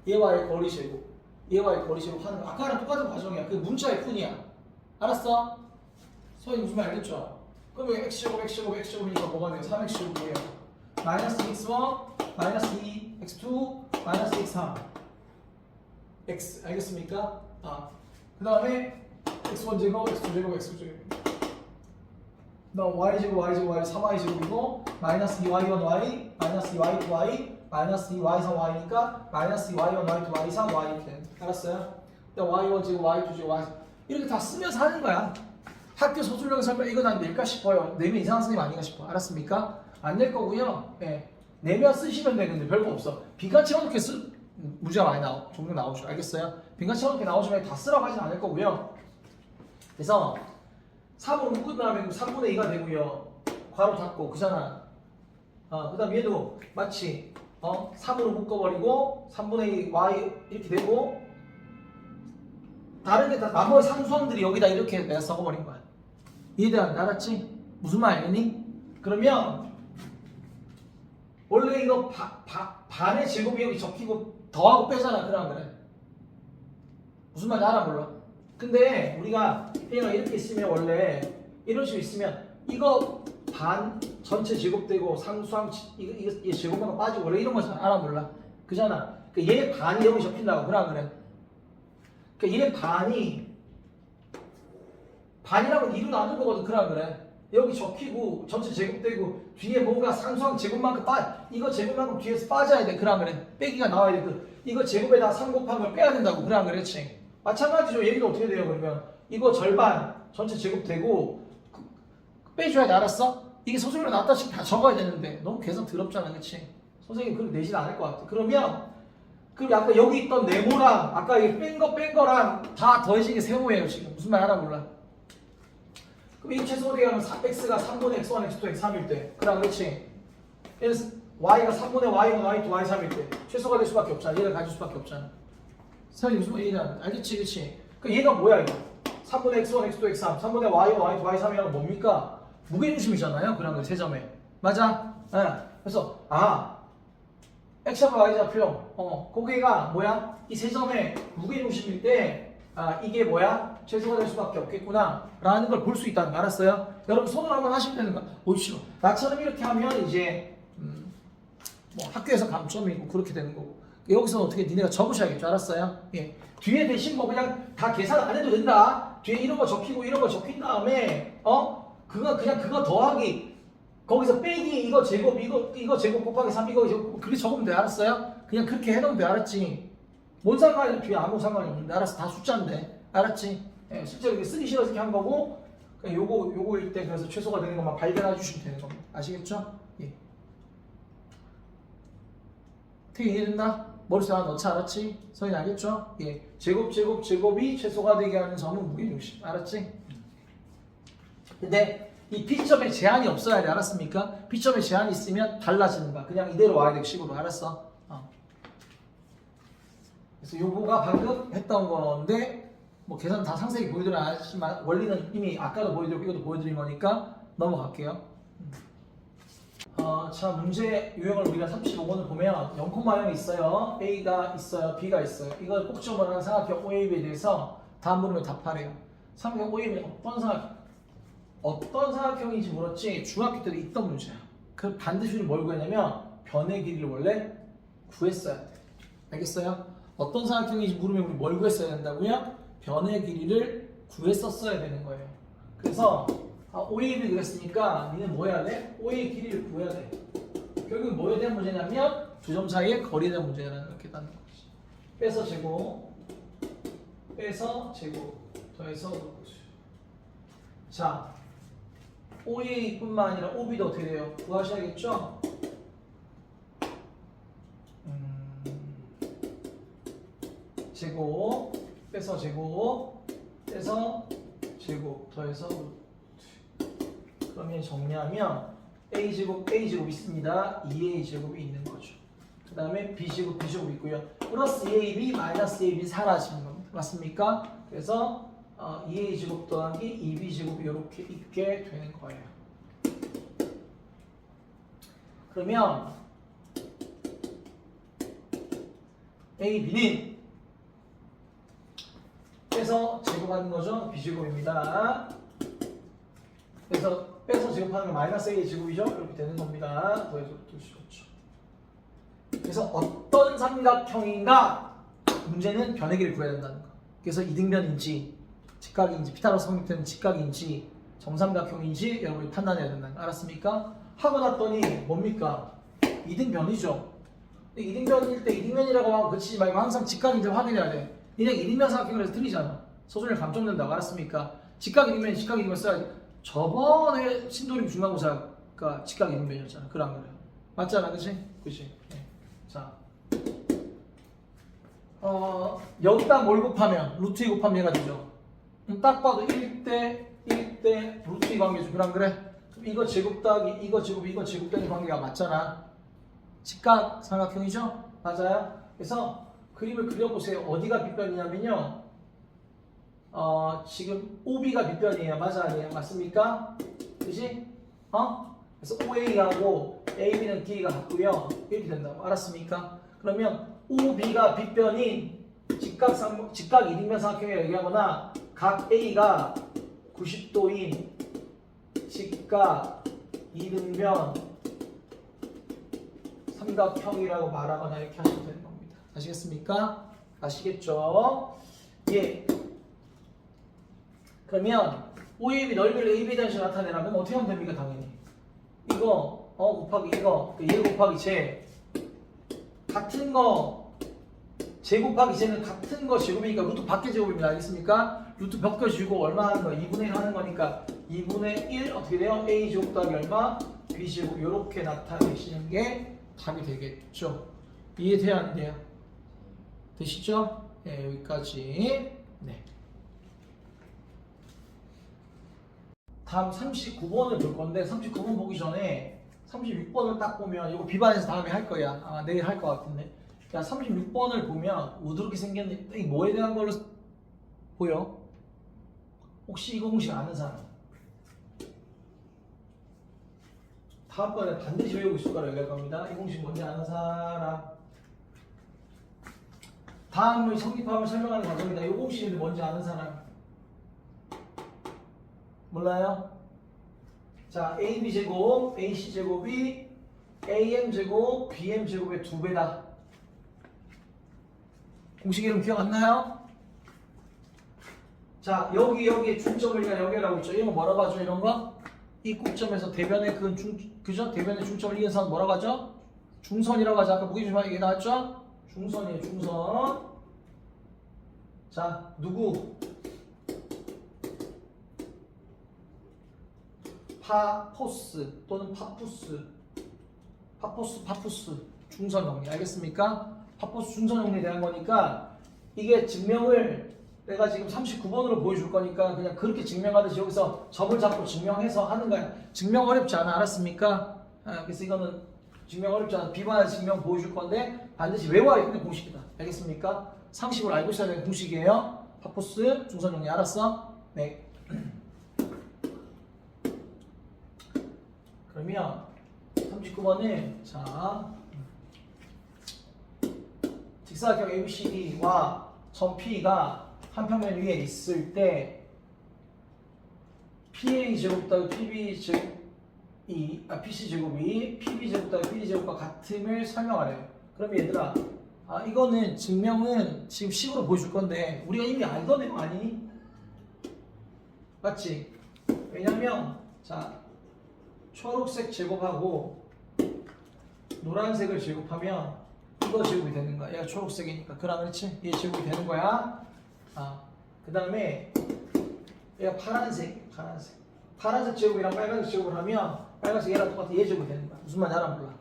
얘와의 거리 제곱 얘와의 거리 제곱 하는 거 아까랑 똑같은 과정이야. 그 문자의 뿐이야. 알았어? 소위 무슨 말 알겠죠? 그럼 X제곱이니까 뭐가 돼요? 3X제곱이에요. 마이너스 X1 마이너스 2 X2 마이너스 X3 X 알겠습니까? 그 다음에 X1 제곱 X2 제곱 X2 제곱 그 다음 Y 제곱 Y 제곱 Y 3Y 제곱이고 마이너스 2Y1 Y 마이너스 2Y2 Y 마이너스 2Y3 Y니까 마이너스 2Y1 Y2 Y3 Y 이렇게 알았어요? 그다음 Y1 제곱 Y2 제곱 Y 이렇게 다 쓰면서 하는 거야. 학교 서술형 설명 이거 난 낼까 싶어요. 내면 이상한 선생님 아닌가 싶어. 알았습니까? 안 낼 거고요. 예. 내면 쓰시면 돼. 근데 별거 없어. 빈칸 채워놓게 문제가 많이 종종 나오죠. 알겠어요? 빈칸 채워놓게 나오시면 다 쓰라고 하진 않을 거고요. 그래서 3으로 묶은 다음에 3분의 2가 되고요. 괄호 닫고 그잖아. 그 다음 얘도 마치 3으로 묶어버리고 3분의 2 y 이렇게 되고 다른 게 다 나머지 상수항들이 여기다 이렇게 내가 써버린 거야. 이해돼? 알았지? 무슨 말 알겠니? 그러면 원래 이거 반의 제곱이 여기 적히고 더하고 빼잖아. 그래 안 그래? 무슨 말인지 알아 몰라? 근데 우리가 얘가 이렇게 있으면 원래 이런 식으로 있으면 이거 반 전체 제곱되고 상수항 이거 제곱만 빠지고 원래 이런 거잖아. 알아 몰라? 그잖아. 그러니까 얘 반이 여기 적힌다고. 그래 안 그래? 그러니까 얘 반이라면 2로 나눈 거거든. 그래 안 그래? 여기 적히고 전체 제곱되고 뒤에 뭔가 상수항 제곱만큼 이거 제곱만큼 뒤에서 빠져야 돼. 그래 안 그래? 빼기가 나와야 돼. 이거 제곱에다 3 곱한 걸 빼야 된다고. 그래 안 그랬지? 마찬가지로 얘기도 어떻게 돼요? 그러면 이거 절반 전체 제곱되고 빼줘야 돼. 알았어? 이게 서술로 나왔다 치면 다 적어야 되는데 너무 계산 더럽잖아. 그치? 선생님 그럼 내진 않을 것 같아. 그러면 그리고 아까 여기 있던 네모랑 아까 뺀 거랑 다 더해진 게 세모예요. 지금 무슨 말 하나 몰라. 그럼 이 최소가 되게 하면 x가 3분의 x1, x2, x3일 때 그럼 그렇지. 그래서 y가 3분의 y1, y2, y3일 때 최소가 될 수밖에 없잖아. 얘를 가질 수밖에 없잖아. 선생님 무슨 말이냐 알겠지 그치? 그 얘가 뭐야 이거? 3분의 x1, x2, x3 3분의 y1, y2, y3이라는 뭡니까? 무게중심이잖아요. 그런 거 세 점에 맞아? 네. 그래서 x좌표 y좌표 거기가 뭐야? 이 세 점의 무게중심일 때 이게 뭐야? 최소가 될 수밖에 없겠구나 라는 걸 볼 수 있다는 거 알았어요? 여러분 손으로 한번 하시면 되는 거 보십시오. 나처럼 이렇게 하면 이제 뭐 학교에서 감점이고 그렇게 되는 거고 여기서 어떻게 니네가 적으셔야겠죠. 알았어요? 예. 뒤에 대신 뭐 그냥 다 계산 안 해도 된다. 뒤에 이런 거 적히고 이런 거 적힌 다음에 그거 더하기 거기서 빼기 이거 제곱 이거 제곱 곱하기 3 이거 제곱 그렇게 적으면 돼. 알았어요? 그냥 그렇게 해놓으면 돼. 알았지? 뭔 상관이야? 뒤에 아무 상관이 없는데 알았어. 다 숫자인데 알았지? 예, 실제로 이게 쓰기 싫어서 이렇게 한 거고 그냥 요거일 때 그래서 최소가 되는 것만 발견해 주시면 되는 겁니다. 아시겠죠? 예. 되게 이해된다? 머릿속에 하나 넣자. 알았지? 선생님 알겠죠? 예. 제곱이 최소가 되게 하는 점은 무게중심. 알았지? 근데 이 P점에 제한이 없어야 돼. 알았습니까? P점에 제한이 있으면 달라지는 거야. 그냥 이대로 와야 될 식으로. 알았어? 그래서 요거가 방금 했던 건데 뭐 계산 다 상세히 보여드리진 않았지만 원리는 이미 아까도 보여드렸고 이것도 보여드린 거니까 넘어갈게요. 자 문제 유형을 우리가 35번을 보면 0,0이 있어요. A가 있어요. B가 있어요. 이걸 꼭지점으로 하는 삼각형 OAB에 대해서 다음 물으면 답하래요. 삼각형 OAB는 어떤 삼각형인지 물었지 중학교 때도 있던 문제야. 그 반드시 뭘 구했냐면 변의 길이를 원래 구했어야 돼. 알겠어요? 어떤 삼각형인지 물으면 우리 뭘 구했어야 된다고요? 변의 길이를 구했었어야 되는 거예요. 그래서 OAB 그랬으니까 니는 뭐 해야 돼? OA 길이를 구해야 돼. 결국 뭐에 대한 문제냐면 두 점 사이의 거리에 대한 문제라는 이렇게 따는 거지. 빼서 제곱 더해서 자 OA뿐만 아니라 OB도 어떻게 돼요? 구하셔야겠죠? 제곱 빼서 제곱 더해서 그러면 정리하면 A제곱 있습니다. 2A제곱이 있는 거죠. 그 다음에 B제곱 있고요. 플러스 2AB 마이너스 2AB 사라지는 겁니다. 맞습니까? 그래서 2A제곱 더하기 2B제곱이 이렇게 있게 되는 거예요. 그러면 A, B는 빼서 제곱하는 거죠. B제곱입니다. 그래서 빼서 제곱하는 건 마이너스 A 제곱이죠. 이렇게 되는 겁니다. 더해서 둘 수 없죠. 그래서 어떤 삼각형인가 문제는 변의 길이를 구해야 된다는 거. 그래서 이등변인지 직각인지 피타고라스 성립되는 직각인지 정삼각형인지 여러분이 판단해야 된다는 거. 알았습니까? 하고 났더니 뭡니까? 이등변이죠. 이등변일 때 이등변이라고 하고 그치지 말고 항상 직각인지 확인해야 돼. 니네 이등변 삼각형을 해서 틀리잖아. 소중히 감점된다고. 알았습니까? 직각 이등변 써야지. 저번에 신도림 중간고사가 직각 이등변이었잖아. 그래 안 그래? 맞잖아, 그치? 그치? 네. 자, 여기다 뭘 곱하면 루트 2 곱하면 얘가 되죠. 딱 봐도 1대 루트 2 관계죠. 그래 안 그래? 그럼 이거 제곱 더하기 이거 제곱되는 관계가 맞잖아. 직각 삼각형이죠? 맞아요? 그래서 그림을 그려보세요. 어디가 빗변이냐면요. 지금 OB가 빗변이에요. 맞아 아니에요? 맞습니까? 그지? 그래서 OA하고 AB는 길이가 같고요. 이렇게 된다고. 알았습니까? 그러면 OB가 빗변인 직각 이등변 삼각형이라고 얘기하거나 각 A가 90도인 직각 이등변 삼각형이라고 말하거나 이렇게 하시면 되는 겁니다. 아시겠습니까? 아시겠죠? 예. 그러면 OAB 넓이를 AB에 대한 식으로 나타내려면 어떻게 하면 됩니까? 당연히 이거 곱하기 이거 얘 곱하기 제 같은 거 제 곱하기 쟤는 같은 거 제곱이니까 루트 밖의 제곱입니다. 알겠습니까? 루트 벗겨주고 얼마 하는 거? 2분의 1 하는 거니까 2분의 1 어떻게 돼요? A 제곱 더하기 얼마? B 제곱 이렇게 나타내시는 게 답이 되겠죠. 이해돼야 안 돼요? 되시죠? 네, 여기까지. 네. 다음 39번을 볼 건데 39번 보기 전에 36번을 딱 보면 이거 비반에서 다음에 할 거야. 아마 내일 할 것 같은데. 자, 36번을 보면 우드르게 생겼는데 이게 뭐에 대한 걸로 보여? 혹시 이거 공식 아는 사람? 다음번에 반드시 외우고 있을 거라 얘기할 겁니다. 이 공식 뭔지 아는 사람? 다음의 성립함을 설명하는 과정이다. 이 공식이 뭔지 아는 사람? 몰라요? 자, AB제곱, AC제곱이 AM제곱, BM제곱의 2배다. 공식 이름 기억 안 나요? 자, 여기에 중점을 연결하고 있죠. 이런 거 뭐라고 하죠? 이런 거? 이 꼭점에서 대변의 그죠? 대변의 중점을 이은 선 뭐라고 하죠? 중선이라고 하죠. 아까 보기 좀 얘기 나왔죠? 중선이에요, 중선. 자, 누구? 파포스 또는 파푸스 중선 정리 알겠습니까? 파포스 중선 정리에 대한 거니까 이게 증명을 내가 지금 39번으로 보여줄 거니까 그냥 그렇게 증명하듯이 여기서 점을 잡고 증명해서 하는 거야. 증명 어렵지 않아. 알았습니까? 그래서 이거는 증명 어렵지 않아. 비반에서 증명 보여줄 건데 반드시 외워야 되는 공식이다. 알겠습니까? 상식으로 알고 있어야 되는 공식이에요. 파포스 중선 정리 알았어? 네. 그러면 39번은 자 직사각형 ABCD와 점 P가 한 평면 위에 있을 때 PA 제곱 더하기 PC 제곱이 PB 제곱 더하기 PD 제곱과 같음을 설명하래요. 그럼 얘들아, 이거는 증명은 지금 식으로 보여줄 건데 우리가 이미 알던 내용 아니니? 맞지? 왜냐면 자 초록색 제곱하고 노란색을 제곱하면 이거 제곱이 되는 거야. 얘가 초록색이니까. 그렇지? 얘 제곱이 되는 거야. 그 다음에 얘가 파란색 제곱이랑 빨간색 제곱을 하면 빨간색 얘랑 똑같아. 얘 제곱이 되는 거야. 무슨 말인지 알아 몰라.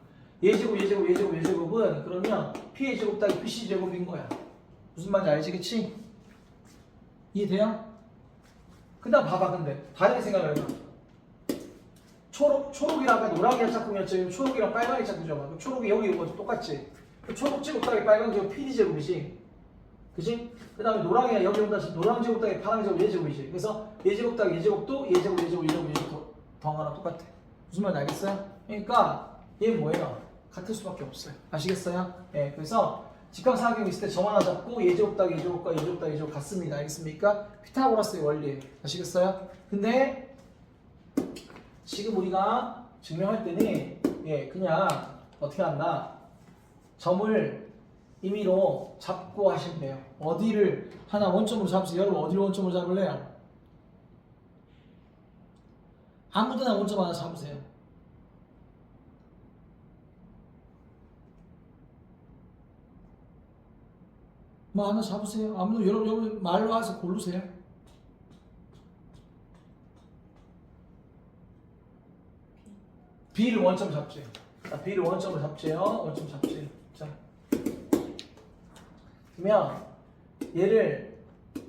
얘 제곱은 그러면 P의 제곱 따위 PC 제곱인 거야. 무슨 말인지 알지? 그치? 이해돼요? 그 다음 봐봐. 근데 다르게 생각을 해봐. 초록이랑 아까 노랑이랑 짝꿍이었지. 초록이랑 빨강이 짝꿍이잖아. 그럼 초록이 여기 이거 똑같지? 초록 제곱 따위 빨강 제곱 PD 제곱이지. 그지? 그 다음에 노랑이가 여기 온다. 노랑 제곱 따위 파랑 제곱 얘 제곱이지. 그래서 얘 제곱 따위 얘 제곱도 얘 제곱 더하거나 똑같아. 무슨 말인지 알겠어요? 그러니까 얘 뭐예요? 같을 수밖에 없어요. 아시겠어요? 네. 그래서 직각삼각형 있을 때 점 하나 잡고 얘 제곱 따위 얘 제곱과 얘 제곱 따위 얘 제곱 같습니다. 알겠습니까? 피타고라스의 원리예요. 아시겠어요? 근데 지금 우리가 증명할 때는 그냥 어떻게 한다? 점을 임의로 잡고 하시면 돼요. 어디를 하나 원점으로 잡으세요. 여러분 어디를 원점으로 잡을래요? 아무데나 원점 하나 잡으세요. 뭐 하나 잡으세요. 아무도 여러분 말로 와서 고르세요. B를 원점 잡지. 자, B를 원점으로 잡지요. 원점 잡지. 자, 그러면 얘를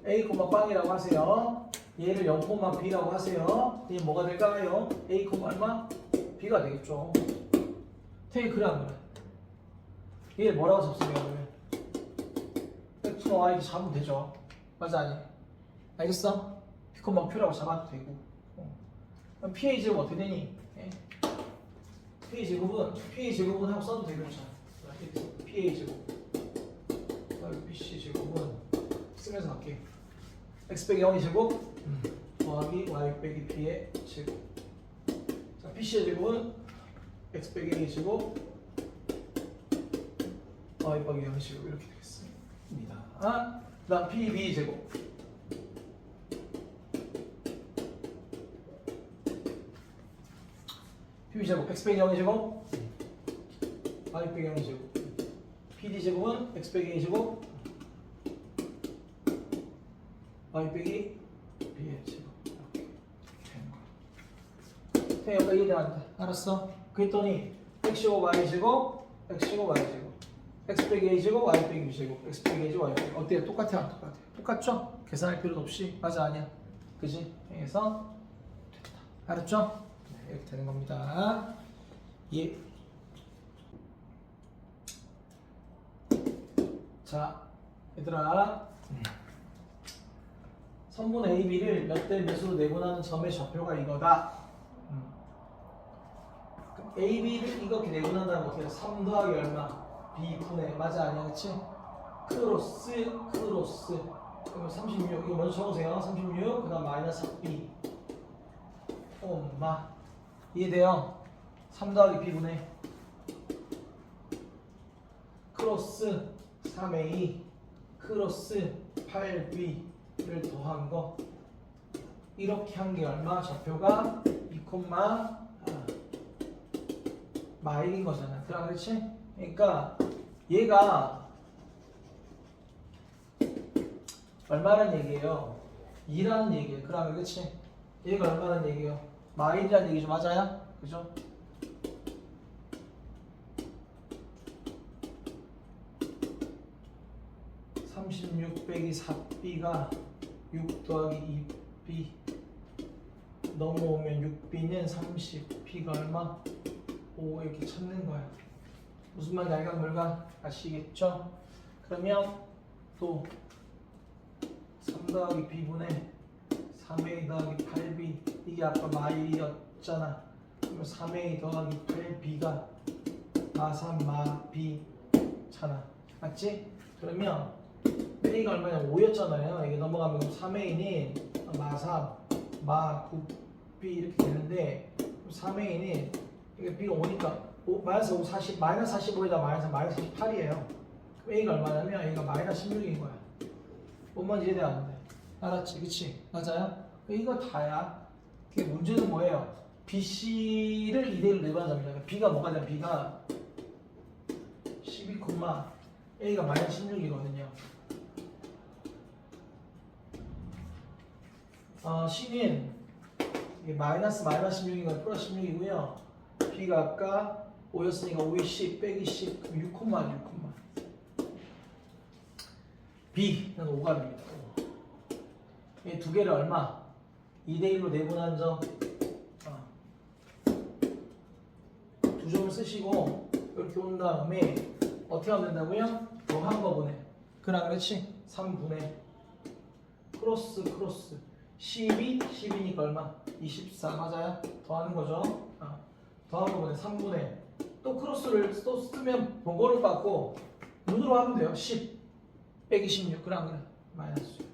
A, 빵이라고 하세요. 얘를 0, B라고 하세요. 얘 뭐가 될까요? A, 얼마? B가 되겠죠. 되게 그래 안 그래? 얘를 뭐라고 잡습니까? X와 Y 잡으면 되죠. 맞아 아니? 알겠어? B, Q라고 잡아도 되고. 그럼 PA 제곱 어떻게 되니? PA 제곱은 하고 써도 되겠죠. PA 제곱 BC 제곱은 쓰면서 갈게. X 빼기 0이 제곱 더하기 Y 빼기 B의 제곱. 자, BC의 제곱은 X 빼기 A의 제곱 Y 빼기 0의 제곱 이렇게 되겠습니다. 그 다음 PB 제곱 PB 제곱 X 빼기 0의 제곱 Y 빼기 0의 제곱 PD 제곱은 X 빼기 A 제곱 Y 빼기 B의 제곱 이렇게 되는 거야. 여기까지 이해돼 안 돼? 알았어? 그랬더니 X 제곱 Y 제곱 X 제곱 Y 제곱 x 빼기 a 제곱 y 빼기 b 제곱 x 빼기 a 제곱 y 빼기 어때요? 똑같아요? 안 똑같아요? 똑같죠? 계산할 필요도 없이 맞아 아니야? 그지? 그래서 됐다. 알았죠? 네, 이렇게 되는 겁니다. 예. 자, 얘들아. 선분 AB를 몇 대 몇으로 내분하는 점의 좌표가 이거다. 그럼 AB를 이렇게 내분한다면 어떻게 해? 3 더하기 얼마? B분의 맞아 아니야 그치? 크로스 그러면 36 이거 먼저 적으세요. 36 그 다음 마이너스 B 엄마 이해돼요? 3 더하기 B분의 크로스 3A 크로스 8B를 더한 거 이렇게 한 게 얼마? 좌표가 2, 마일인 거잖아. 그렇지? 그러니까 얘가 얼마란 얘기예요? 2라는 얘기예요. 그러면 그렇지? 얘가 얼마란 얘기예요? 마일이라는 얘기죠. 맞아요? 그죠? 빼기 4b가 6 더하기 2b 넘어오면 6b는 30b가 얼마? 5 이렇게 찾는 거야. 무슨 말인지 알간물간 아시겠죠? 그러면 또 3 더하기 b분의 3a 더하기 8b 이게 아까 마일이었잖아. 그러면 3a 더하기 8b가 마3 마b잖아. 맞지? 그러면 a가 얼마냐? 5였잖아요. 이게 넘어가면 3a는 마3 마9b 이렇게 되는데 3a는 이게 b가 5니까 마이너스 5, 40, 마이너스 45에다 마이너스 48이에요. 그럼 a가 얼마냐면 a가 마이너스 16인 거야. 뭔 말인지 이해돼 안 돼? 알았지? 그치? 맞아요? 이거 다야. 그게 문제는 뭐예요? BC를 2대1로 내분하자면 b가 뭐가 되냐? b가 12, a가 마이너스 16이거든요. C는 이게 마이너스 16이니까 플러스 16이고요. B가 아까 5였으니까 5에 10 빼기 10 그럼 6, B는 5가 됩니다. 이 두 개를 얼마? 2대1로 내분한 점 두 점을 쓰시고 이렇게 온 다음에 어떻게 하면 된다고요? 더한 거 보내. 그렇지? 3분의 크로스 12니까 얼마? 24 맞아요? 더하는 거죠. 더한 거 보내 3분의 또 크로스를 또 쓰면 번거로울 것 같고 눈으로 하면 돼요. 10 빼기 16 그래 마이너스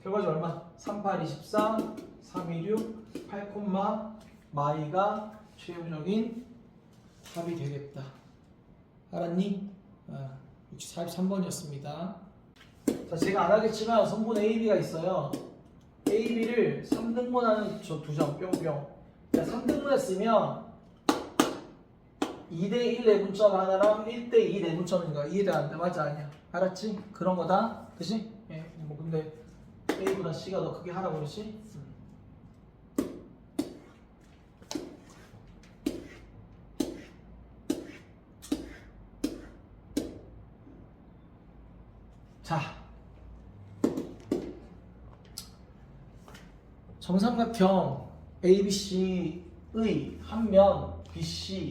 결과적 얼마? 38, 24, 326, 8, 마이가 최우적인 답이 되겠다. 알았니? 43번이었습니다. 자, 제가 안 하겠지만 성분 AB가 있어요. AB를 3등분하는 저 두 점 뿅뿅. 자, 3등분 했으면 2대1 내분점 하나랑 1대2 내분점인가 이해돼 안 돼? 맞아 아니야? 알았지? 그런 거다. 그치? 예. 뭐 근데 A보다 C가 더 크게 하라고 그러지? 자, 정삼각형 ABC의 한 면 BC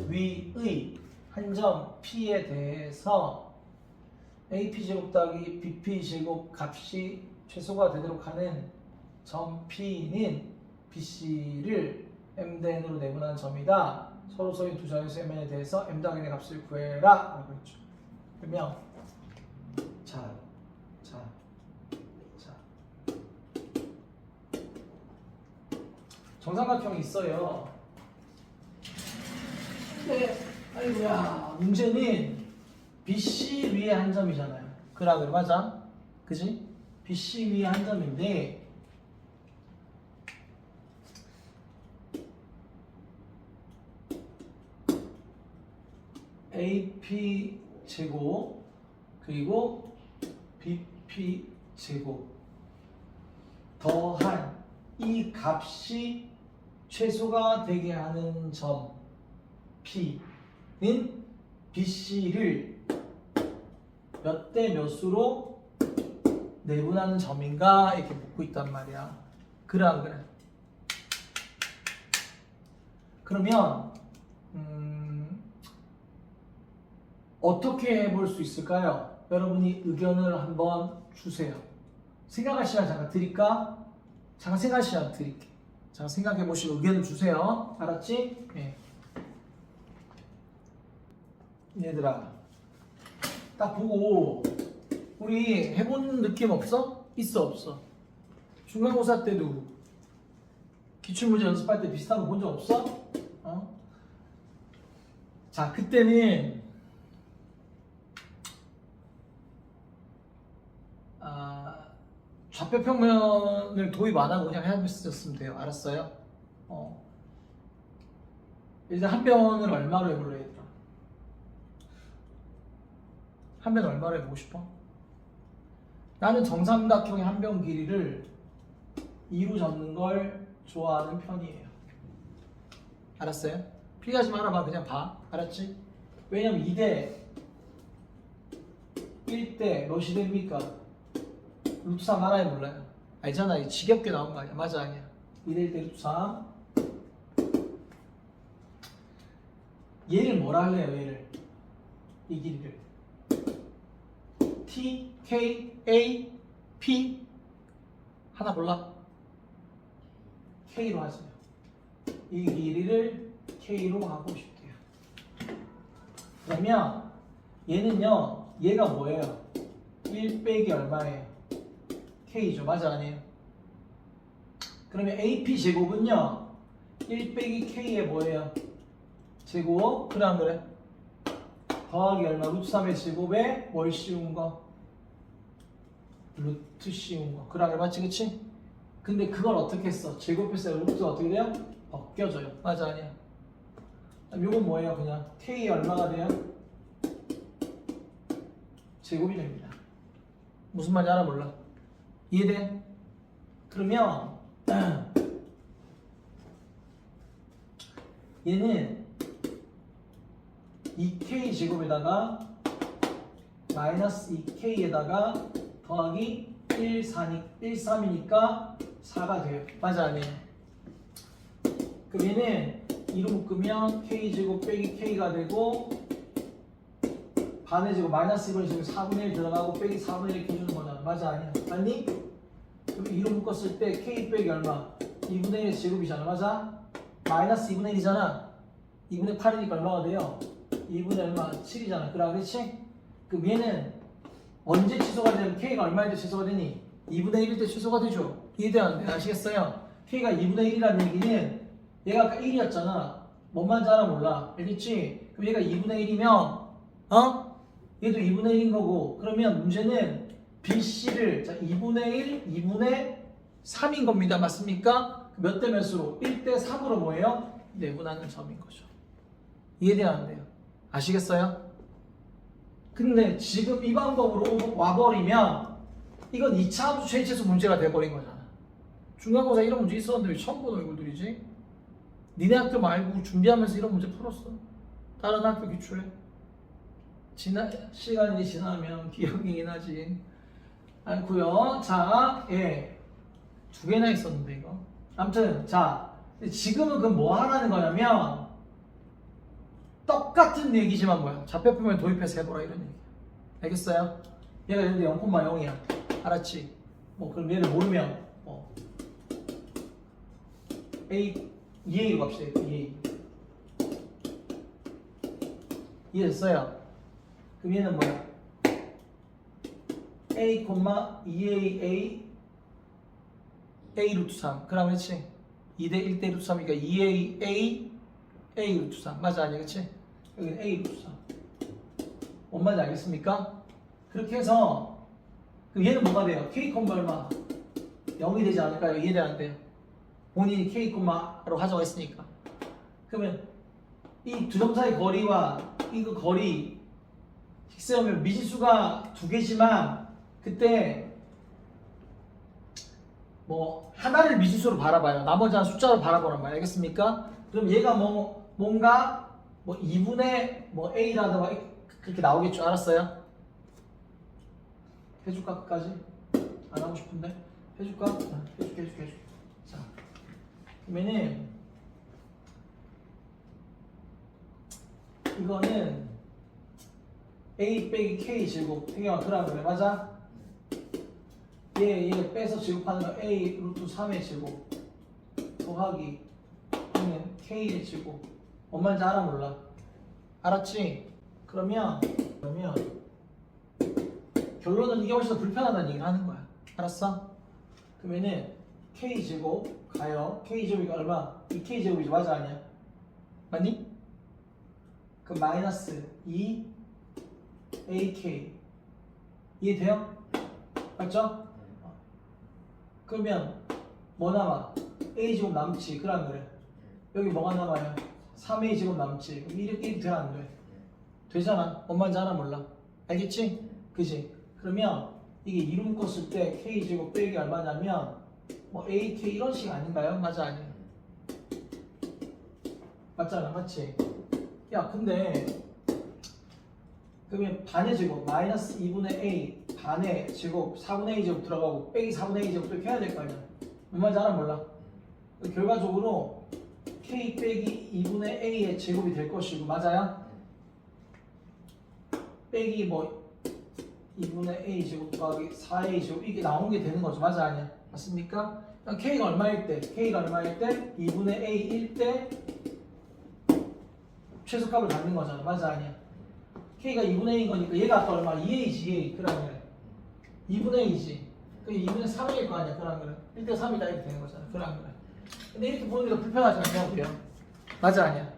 위의 한 점 P에 대해서 AP제곱 더하기 BP제곱 값이 최소가 되도록 하는 점 P는 BC를 M대n으로 내분하는 점이다. 서로서의 두 점에서 Mn에 대해서 M 더하기 N의 값을 구해라 라고 했죠. 그러면 자 정삼각형이 있어요. 근데 아이고야 문제는 BC 위에 한 점이잖아요. 그래 맞아? 그지? BC 위에 한 점인데 AP 제곱 그리고 BP 제곱 더한 이 값이 최소가 되게 하는 점 P는 BC를 몇 대 몇으로 내분하는 점인가 이렇게 묻고 있단 말이야. 그래 안 그래? 그러면 어떻게 해볼 수 있을까요? 여러분이 의견을 한번 주세요. 생각할 시간 잠깐 드릴까? 잠깐 생각할 시간 드릴게. 잠깐 생각해 보시고 의견을 주세요. 알았지? 네. 얘들아, 딱 보고 우리 해본 느낌 없어? 있어 없어? 중간고사 때도 기출문제 연습할 때 비슷한 거 본 적 없어? 어? 자, 그때는 좌표평면을 도입 안 하고 그냥 해봤었으면 돼요. 알았어요? 일단 한 변을 얼마로 해볼래 얘들아? 한 변 얼마로 해보고 싶어? 나는 정삼각형의 한 변 길이를 2로 접는 걸 좋아하는 편이에요. 알았어요? 피하지 말아봐. 그냥 봐. 알았지? 왜냐면 2대 1대 몇이 됩니까? 루트 3 알아요 몰라요? 알잖아. 이 지겹게 나온 거 아니야? 맞아 아니야? 2대 1대 루트 3 얘를 뭐라 할래요? 얘를 이 길이를 T, K, A, P 하나 골라. K로 하세요. 이 길이를 K로 하고 싶대요. 그러면 얘는요, 얘가 뭐예요? 1 빼기 얼마예요? K죠. 맞아 아니에요? 그러면 AP 제곱은요, 1 빼기 K의 뭐예요? 제곱. 그래 안 그래? 더하기 얼마? 루트 3의 제곱에 뭘 씌운 거? 루트 씌운 거. 그래 맞지 그치? 근데 그걸 어떻게 했어? 제곱했어요. 루트가 어떻게 돼요? 벗겨져요. 맞아 아니야? 요건 뭐예요? 그냥 K 얼마가 돼요? 제곱이 됩니다. 무슨 말인지 알아 몰라? 이해돼? 그러면 얘는 2K 제곱에다가 마이너스 2K에다가 더하기 1, 3이니까 4가 돼요. 맞아 아니에요? 그럼 얘는 2로 묶으면 K제곱 빼기 K가 되고 반의 제곱 마이너스 2분의 제곱 4분의 1 들어가고 빼기 4분의 1 이렇게 해주는 거잖아. 맞아 아니야? 맞니? 그럼 2로 묶었을 때 K 빼기 얼마? 2분의 1의 제곱이잖아. 맞아? 마이너스 2분의 1이잖아. 2분의 8이니까 얼마가 돼요? 2분의 얼마? 7이잖아. 그렇지? 그럼 얘는 언제 취소가 되면 K가 얼마일 때 취소가 되니? 2분의 1일 때 취소가 되죠. 이해되는데 아시겠어요? K가 2분의 1이라는 얘기는 얘가 아까 1이었잖아. 뭔 말인지 알아 몰라. 알겠지? 그럼 얘가 2분의 1이면 얘도 2분의 1인 거고 그러면 문제는 BC를 자 2분의 1, 2분의 3인 겁니다. 맞습니까? 몇 대 몇으로? 1대 3으로 뭐예요? 내분하는 점인 거죠. 이해되는데요? 아시겠어요? 근데 지금 이 방법으로 와버리면 이건 2차 함수 최대치수 문제가 돼버린 거잖아. 중간고사 이런 문제 있었는데 왜 처음 보는 얼굴들이지? 니네 학교 말고 준비하면서 이런 문제 풀었어. 다른 학교 기출에. 시간이 지나면 기억이 나지 않고요. 자, 예. 2개나 있었는데 이거. 아무튼 자, 지금은 그럼 뭐 하라는 거냐면 똑같은 얘기지만 뭐야? 좌표표면 도입해서 해보라 이런 얘기야. 알겠어요? 얘가 근데 0,0이야. 알았지? 뭐 그럼 얘를 모르면 A 2A로 갑시다. 2A. 이해됐어요? 그럼 얘는 뭐야? A, 2AA A 루트 3. 그럼 그렇지? 2대 1대 루트 3이니까 2AA A 루트 3. 맞아 아니야? 그치? 여기는 A 루트 3. 뭔 말인지 알겠습니까? 그렇게 해서 그럼 얘는 뭐가 돼요? K, 얼마? 0이 되지 않을까요? 이해되는데 본인이 K, 로 하자고 했으니까. 그러면 이 두 점 사이 거리와 이거 거리 식세우면 미지수가 2개지만 그때 뭐 하나를 미지수로 바라봐요. 나머지 한 숫자로 바라보란 말이야. 알겠습니까? 그럼 얘가 뭔가 뭐 2분의 뭐 a라든가 그렇게 나오겠죠. 알았어요? 해줄까 끝까지? 안 하고 싶은데 해줄까? 해줄게. 자, 그러면은 이거는 a 빼기 k 제곱 태경아 그러면 그래 맞아? 얘 빼서 제곱하는 거 a 루트 3의 제곱 더하기 얘는 k의 제곱 뭔 말인지 알아 몰라? 알았지? 그러면 결론은 이게 훨씬 더 불편하다는 얘기를 하는 거야. 알았어? 그러면은 k제곱 가요. k제곱이 얼마? 2k제곱이지 맞아 아니야? 맞니? 그럼 마이너스 2ak 이해돼요? 맞죠? 그러면 뭐 남아? a제곱 남지 그러면 그래. 여기 뭐가 남아요? 3a제곱 남지. 그럼 이렇게 돼 안 돼? 되잖아. 뭔 말인지 알아 몰라? 알겠지? 그지? 그러면 이게 이루 묶었을 때 k제곱 빼기 얼마냐면 뭐 ak 이런 식 아닌가요? 맞아 아니야? 맞잖아 맞지? 야 근데 그러면 반의 제곱 마이너스 2분의 a 반의 제곱 4분의 a 제곱 들어가고 빼기 4분의 a 제곱 이렇게 해야 될 거 아니야? 뭔 말인지 알아 몰라? 결과적으로 k 빼기 2분의 a의 제곱이 될 것이고 맞아요? 빼기 뭐 2분의 a 제곱 더하기 4a 제곱 이게 나온 게 되는 거죠. 맞아 아니야? 맞습니까? k가 얼마일 때? k가 얼마일 때? 2분의 a일 때 최소값을 갖는 거잖아. 맞아 아니야? k가 2분의 a인 거니까 얘가 아까 얼마? 2a지 2a 그러면 2분의 a지 그 2분의 3a일 거 아니야 그러면 1대 3이다 이렇게 되는 거잖아 그러면 근데 이렇게 보는 게 더 불편하지 않냐고요? 맞아 아니야?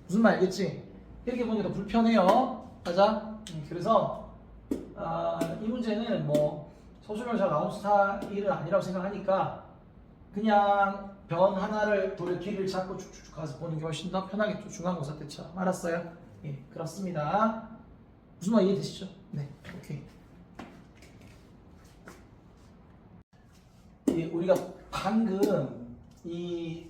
무슨 말 알겠지? 이렇게 보는 게 더 불편해요 맞아? 그래서 이 문제는 뭐 소수명사 나온 스타일은 아니라고 생각하니까 그냥 변 하나를 돌의 길이를 잡고 쭉쭉쭉 가서 보는 게 훨씬 더 편하겠죠. 중간고사 때처럼. 알았어요? 예, 그렇습니다. 무슨 말 이해되시죠? 네, 오케이. 예, 우리가 방금 이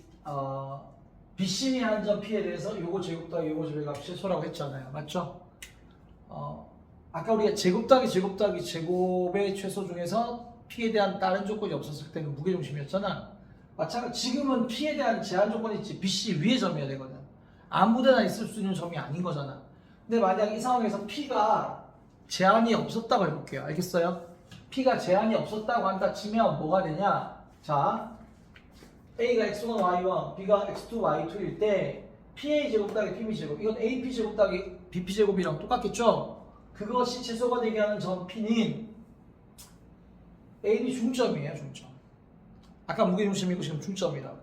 비심이 한점 P에 대해서 요거 제곱 더하기 요거 제곱값 최소라고 했잖아요. 맞죠? 아까 우리가 제곱 더하기 제곱의 최소 중에서 P에 대한 다른 조건이 없었을 때는 무게중심이었잖아. 마찬가지로 지금은 P에 대한 제한 조건이 있지 BC 위에 점이어야 되거든. 아무데나 있을 수 있는 점이 아닌 거잖아. 근데 만약 이 상황에서 P가 제한이 없었다고 해볼게요. 알겠어요? P가 제한이 없었다고 한다 치면 뭐가 되냐? 자, A가 x1, y1, B가 x2, y2일 때 PA 제곱 더하기 PB 제곱 이건 AP 제곱 더하기 BP 제곱이랑 똑같겠죠? 그것이 최소가 되게 하는 점 P는 AB 중점이에요, 중점. 아까 무게중심이고 지금 중점이라고.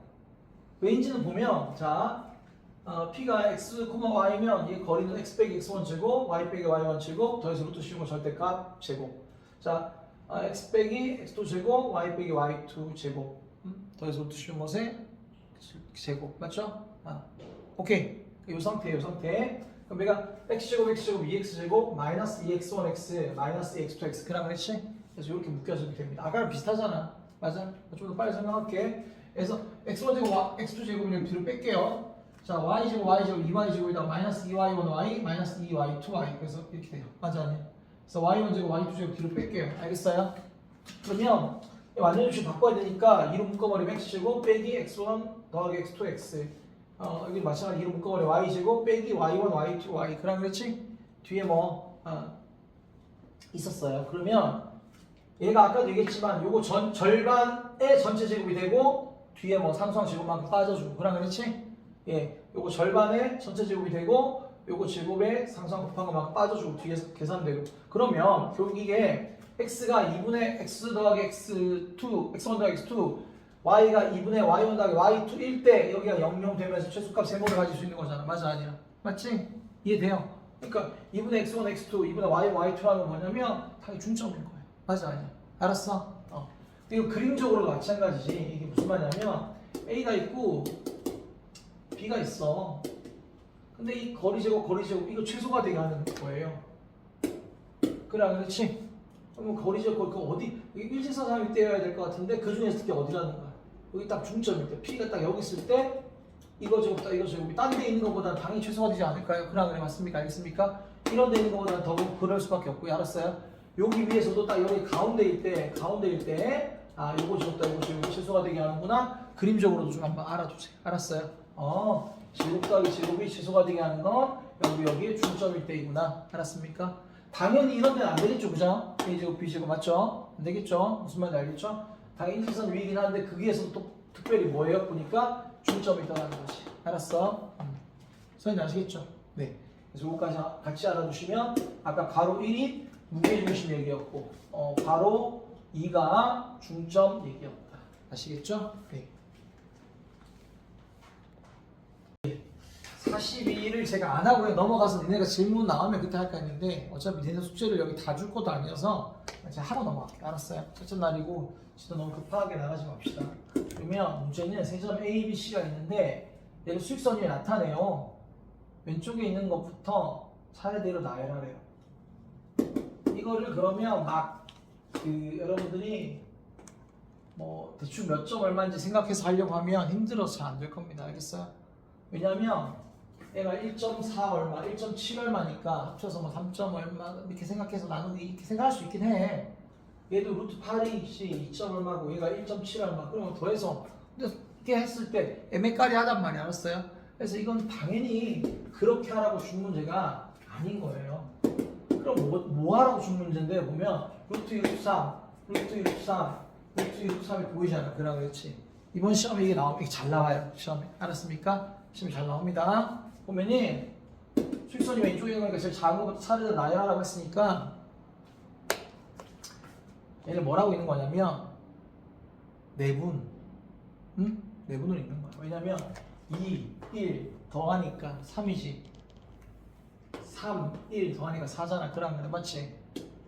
왜인지는 보면, 자, P가 x, y면 이 거리는 x 빼기 x1 제곱, y 빼기 y1 제곱, 더해서 루트 씌운 거 절대값 제곱. 자, x 빼기 x2 제곱, y 빼기 y2 제곱, 더해서 루트 씌운 것의 제곱, 맞죠? 오케이. 이 상태예요, 이 상태. 그럼 내가 x제곱, x제곱, 2x제곱, 마이너스 2x1x, 마이너스 2x2x 그랑 그렇지? 그래서 이렇게 묶여주면 됩니다. 아까랑 비슷하잖아. 맞아? 좀 더 빨리 설명할게. 그래서 x1제곱, x2제곱을 뒤로 뺄게요. 자, y제곱, y제곱, 2y제곱에다가 마이너스 2y1y, 마이너스 2y2y 그래서 이렇게 돼요. 맞아, 아니야? 그래서 y1제곱, y2제곱 뒤로 뺄게요. 알겠어요? 그러면 완전히 바꿔야 되니까 2로 묶어버리면 x제곱 빼기 x1 더하기 x2x 여기 마찬가지 2로 묶어버려 y제곱 빼기 y1, y2, y 그럼 그렇지? 뒤에 뭐 있었어요. 그러면 얘가 아까도 얘기했지만 요거 절반의 전체 제곱이 되고 뒤에 뭐 상수항 제곱만큼 빠져주고 그럼 그렇지? 예, 요거 절반의 전체 제곱이 되고 요거 제곱에 상수항 곱한 것만큼 빠져주고 뒤에서 계산되고 그러면 결국 이게 x가 2분의 x 더하기 x2 x1 더하기 x2 y가 2분의 y1 더하기 y2일 때 여기가 0,0 되면서 최소값 세모를 가질 수 있는 거잖아. 맞아 아니야? 맞지? 이해돼요? 그러니까 2분의 x1 x2 2분의 y1 y2라는 뭐냐면 당연히 중점인 거예요. 맞아 아니야? 알았어? 이거 그림적으로도 마찬가지지. 이게 무슨 말이냐면 A가 있고 B가 있어. 근데 이 거리 제곱 이거 최소가 되게 하는 거예요. 그래 그렇지? 그럼 거리 제곱 그 어디 일직선상일 때여야 될 것 같은데 그 중에서 특히 어디라는 거야? 여기 딱 중점일 때 P가 딱 여기 있을 때 이거 제곱다 이거 제곱이 딴 데 있는 것보다 당연히 최소화 되지 않을까요? 그럼 그래 맞습니까? 알겠습니까? 이런 데 있는 것보다 더 그럴 수밖에 없고요. 알았어요? 여기 위에서도 딱 여기 가운데일 때 요거 제곱다 요거 제곱이 최소화 되게 하는구나. 그림적으로도 좀 한번 알아두세요. 알았어요? 제곱 더하기 제곱이 최소화 되게 하는 건 여기에 중점일 때이구나. 알았습니까? 당연히 이런 데는 안 되겠죠, 그죠? A제곱, B제곱 맞죠? 안 되겠죠? 무슨 말인지 알겠죠? 당연히 일직선 위이긴 한데 그 위에서 또 특별히 뭐예요? 보니까 중점이 있다는 거지. 알았어? 선생님 아시겠죠? 네. 그래서 이거까지 같이 알아두시면 아까 가로 1이 무게중심 얘기였고 가로 2가 중점 얘기였다. 아시겠죠? 네. 42를 제가 안 하고 넘어가서 니네가 질문 나오면 그때 할까 했는데 어차피 니네 숙제를 여기 다 줄 것도 아니어서 제가 하고 넘어갈게요. 알았어요? 첫째 날이고 진짜 너무 급하게 나가지 맙시다. 그러면 문제는 세 점 A, B, C가 있는데 얘를 수직선 위에 나타내요. 왼쪽에 있는 것부터 차례대로 나열하래요. 이거를 그러면 여러분들이 뭐 대충 몇 점 얼마인지 생각해서 하려고 하면 힘들어서 잘 안 될 겁니다. 알겠어요? 왜냐면 얘가 1.4 얼마, 1.7 얼마니까 합쳐서 뭐 3점 얼마 이렇게 생각해서 나누기 이렇게 생각할 수 있긴 해. 얘도 루트 8이 2점 얼마고 얘가 1.7 얼마. 그러면 더해서 이렇게 했을 때 애매까리 하단 말이 알았어요? 그래서 이건 당연히 그렇게 하라고 준 문제가 아닌 거예요. 그럼 뭐 하라고 준 문제인데 보면 루트 1, 루트 3, 루트 1, 루트 3, 루트 1, 루트 3이 보이잖아. 그렇지. 이번 시험에 이게 나오면 이게 잘 나와요. 시험에. 알았습니까? 시험에 잘 나옵니다. 보면은 수직선이 왼쪽에 있는 거니까 제일 작은 것부터 차례대로 나열하라고 했으니까 얘를 뭐라고 있는 거냐면 내분 내분으로 있는 거야. 왜냐면 2, 1 더하니까 3이지 3, 1 더하니까 4잖아. 그런 거네. 맞지?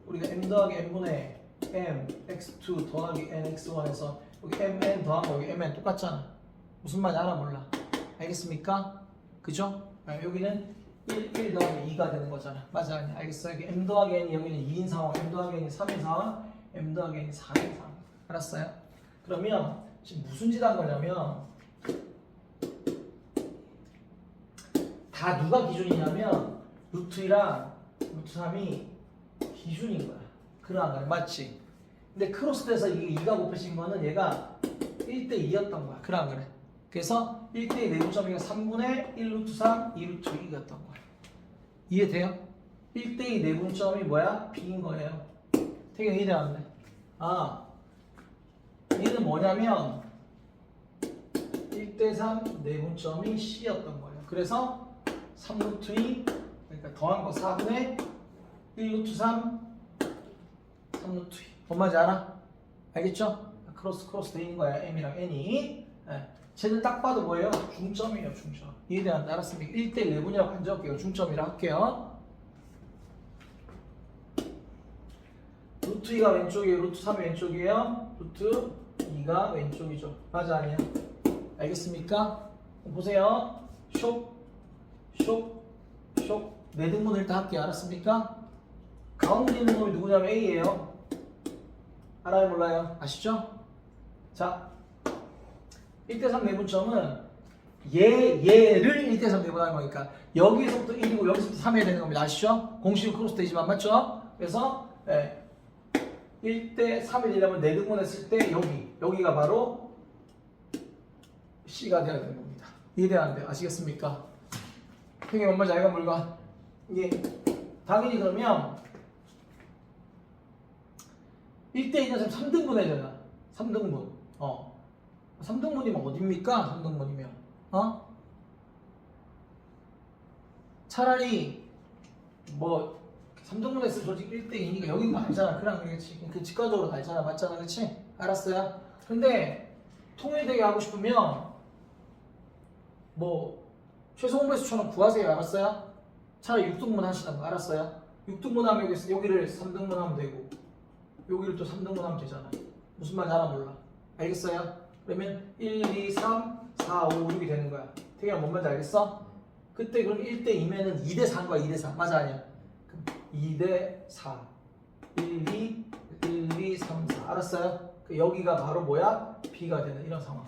우리가 m 더하기 n분의 m x2 더하기 n x1에서 여기 mn 더한 거 여기 mn 똑같잖아. 무슨 말인지 알아 몰라? 알겠습니까? 그죠? 여기는 1 더하기 2가 되는 거잖아. 맞아, 아니 알겠어? 여기 m 더하기 n이 여기는 2인 상황, m 더하기 n이 3인 상황, m 더하기 n이 4인 상황. 알았어요? 그러면 지금 무슨 짓 한 거냐면 다 누가 기준이냐면 루트 2랑 루트 3이 기준인 거야. 그러한 거야. 맞지? 근데 크로스돼서 이게 2가 곱해진 거는 얘가 1대 2였던 거야. 그러한 거래. 그래서 1대2 내분점이가 3분의 1 루트 3, 2 루트 2였던 거야. 이해돼요? 1대2 내분점이 뭐야? B인 거예요. 되게 이해되는데. 얘는 뭐냐면 1대3 내분점이 C였던 거예요. 그래서 3 루트 2, 그러니까 더한 거 4분의 1 루트 3, 3 루트 2. 뭔 말인지 알아? 알겠죠? 크로스 돼 있는 거야. M이랑 N이. 네. 쟤는 딱 봐도 뭐예요? 중점이에요. 중점. 이해되는데 알았습니까? 1대1 내분이라고 안 적을게요. 중점이라 할게요. 루트 2가 왼쪽이에요. 루트 3이 왼쪽이에요. 루트 2가 왼쪽이죠. 맞아 아니야? 알겠습니까? 보세요. 쇽 내등분을 일단 할게요. 알았습니까? 가운데 있는 놈이 누구냐면 A예요. 알아요 몰라요? 아시죠? 자 1대3 내분점은 얘를 1대3 내분하는 거니까 여기서부터 1이고 여기서부터 3 해야 되는 겁니다. 아시죠? 공식은 크로스 되지만 맞죠? 그래서 1대3이 되려면 내등분 했을 때 여기가 바로 C가 되어야 되는 겁니다. 이해되는데 아시겠습니까? 되게 뭔 말인지 알가 물건 이게 당연히 그러면 1대2는 3등분 해야 되나? 3등분 3등분이면 어딥니까? 3등분이면 차라리 뭐 3등분 했으면 솔직히 1대2니까 여긴 거 알잖아. 그렇지. 그 직관적으로 알잖아. 맞잖아. 그렇지? 알았어요? 근데 통일되게 하고 싶으면 뭐 최소 공배수처럼 구하세요. 알았어요? 차라리 6등분 하시던가. 알았어요? 6등분 하면 여기를 3등분 하면 되고 여기를 또 3등분 하면 되잖아. 무슨 말인지 알아 몰라? 알겠어요? 그러면 1, 2, 3, 4, 5, 6이 되는 거야. 되게 뭔 말인지 알겠어? 그때 그럼 1대2면은 2대4인 거야. 2대4. 맞아 아니야? 그럼 2대4 1, 2, 1, 2, 3, 4 알았어요? 여기가 바로 뭐야? B가 되는 이런 상황.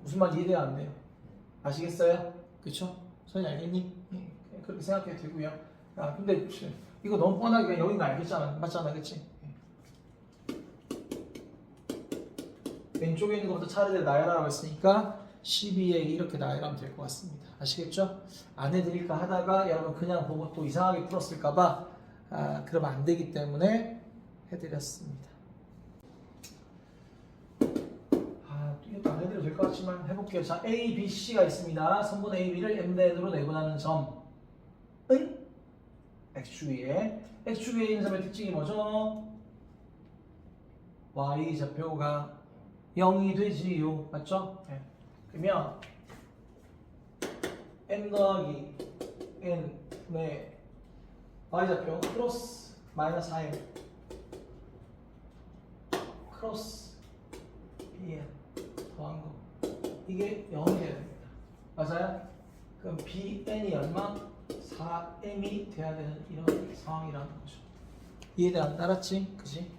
무슨 말인지 이해돼야 안 돼요? 아시겠어요? 그쵸? 선이 알겠니? 그렇게 생각해도 되고요. 야, 근데 이거 너무 뻔하게 그냥 여긴 거 알겠잖아. 맞잖아, 그치? 왼쪽에 있는 것부터 차례대로 나열하라고 했으니까 12에 이렇게 나열하면 될 것 같습니다. 아시겠죠? 안 해드릴까 하다가 여러분 그냥 보고 또 이상하게 풀었을까봐 그러면 안 되기 때문에 해드렸습니다. 이것도 안 해드려도 될 것 같지만 해볼게요. 자, A, B, C가 있습니다. 선분 A, B를 M-로 내분하는 점은 X축위에 X축위에 있는 점의 특징이 뭐죠? Y좌표가 0이 되지요. 맞죠? 네. 그러면 M 더하기 N의 Y좌표 크로스 마이너스 4M 크로스 BN 더한 거 이게 0이 돼야 됩니다. 맞아요? 그럼 BN이 얼마? 4M이 돼야 되는 이런 상황이라는 거죠. 이해돼? 알았지? 그지?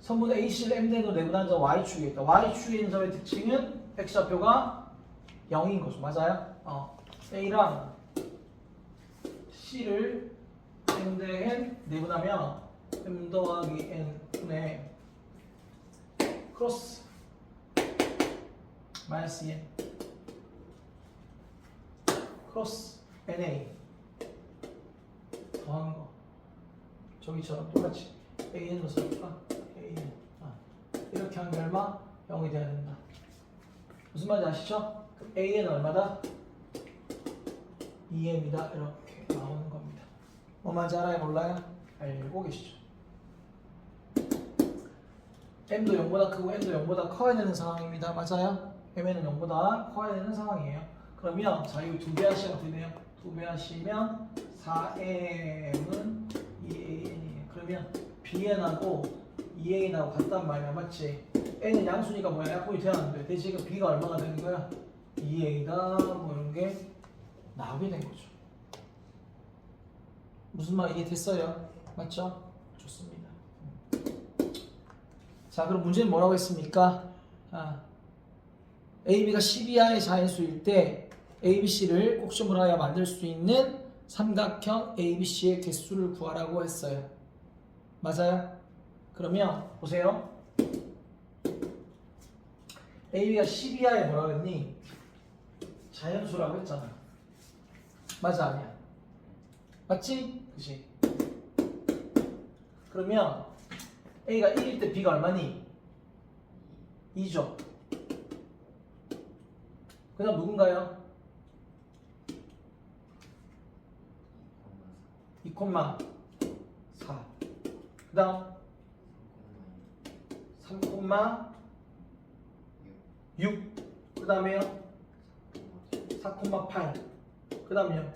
선분 AC를 M대로 내분한 점 Y축에 있다. Y축에 있는 점의 특징은 X좌표가 0인 거죠. 맞아요? A랑 C를 M대 N 내분하면 M 더하기 N 분의 크로스 마이너스 N 크로스 NA 더한 거 저기처럼 똑같이 AN으로 써볼까? AN 이렇게 하면 얼마? 0이 돼야 된다. 무슨 말인지 아시죠? 그럼 AN은 얼마다? 2M이다 이렇게 나오는 겁니다. 뭐 말인지 알아요? 몰라요? 알고 계시죠? M도 0보다 크고 N도 0보다 커야 되는 상황입니다. 맞아요? M는 0보다 커야 되는 상황이에요. 그러면 자 이거 2배 하시면 어떻게 돼요? 2배 하시면 4M은 2AN이에요. 그러면 BN하고 2A하고 같단 말이야. 맞지? N은 양수니까 뭐야? 약분이 돼야 하는데 대신 지금 B가 얼마가 되는 거야? 2A다 뭐 이런 게 나오게 된 거죠. 무슨 말 이해됐어요? 맞죠? 좋습니다. 자 그럼 문제는 뭐라고 했습니까? AB가 12하의 자연수일 때 ABC를 꼭지점으로 하여 만들 수 있는 삼각형 ABC의 개수를 구하라고 했어요. 맞아요? 그러면 보세요. AB가 12하에 뭐라고 했니? 자연수라고 했잖아. 맞아 아니야? 맞지? 그치? 그러면 A가 1일 때 B가 얼마니? 2죠. 그 다음 누군가요? 2,4. 그 다음 3,6. 그 다음에요? 4,8. 그 다음요?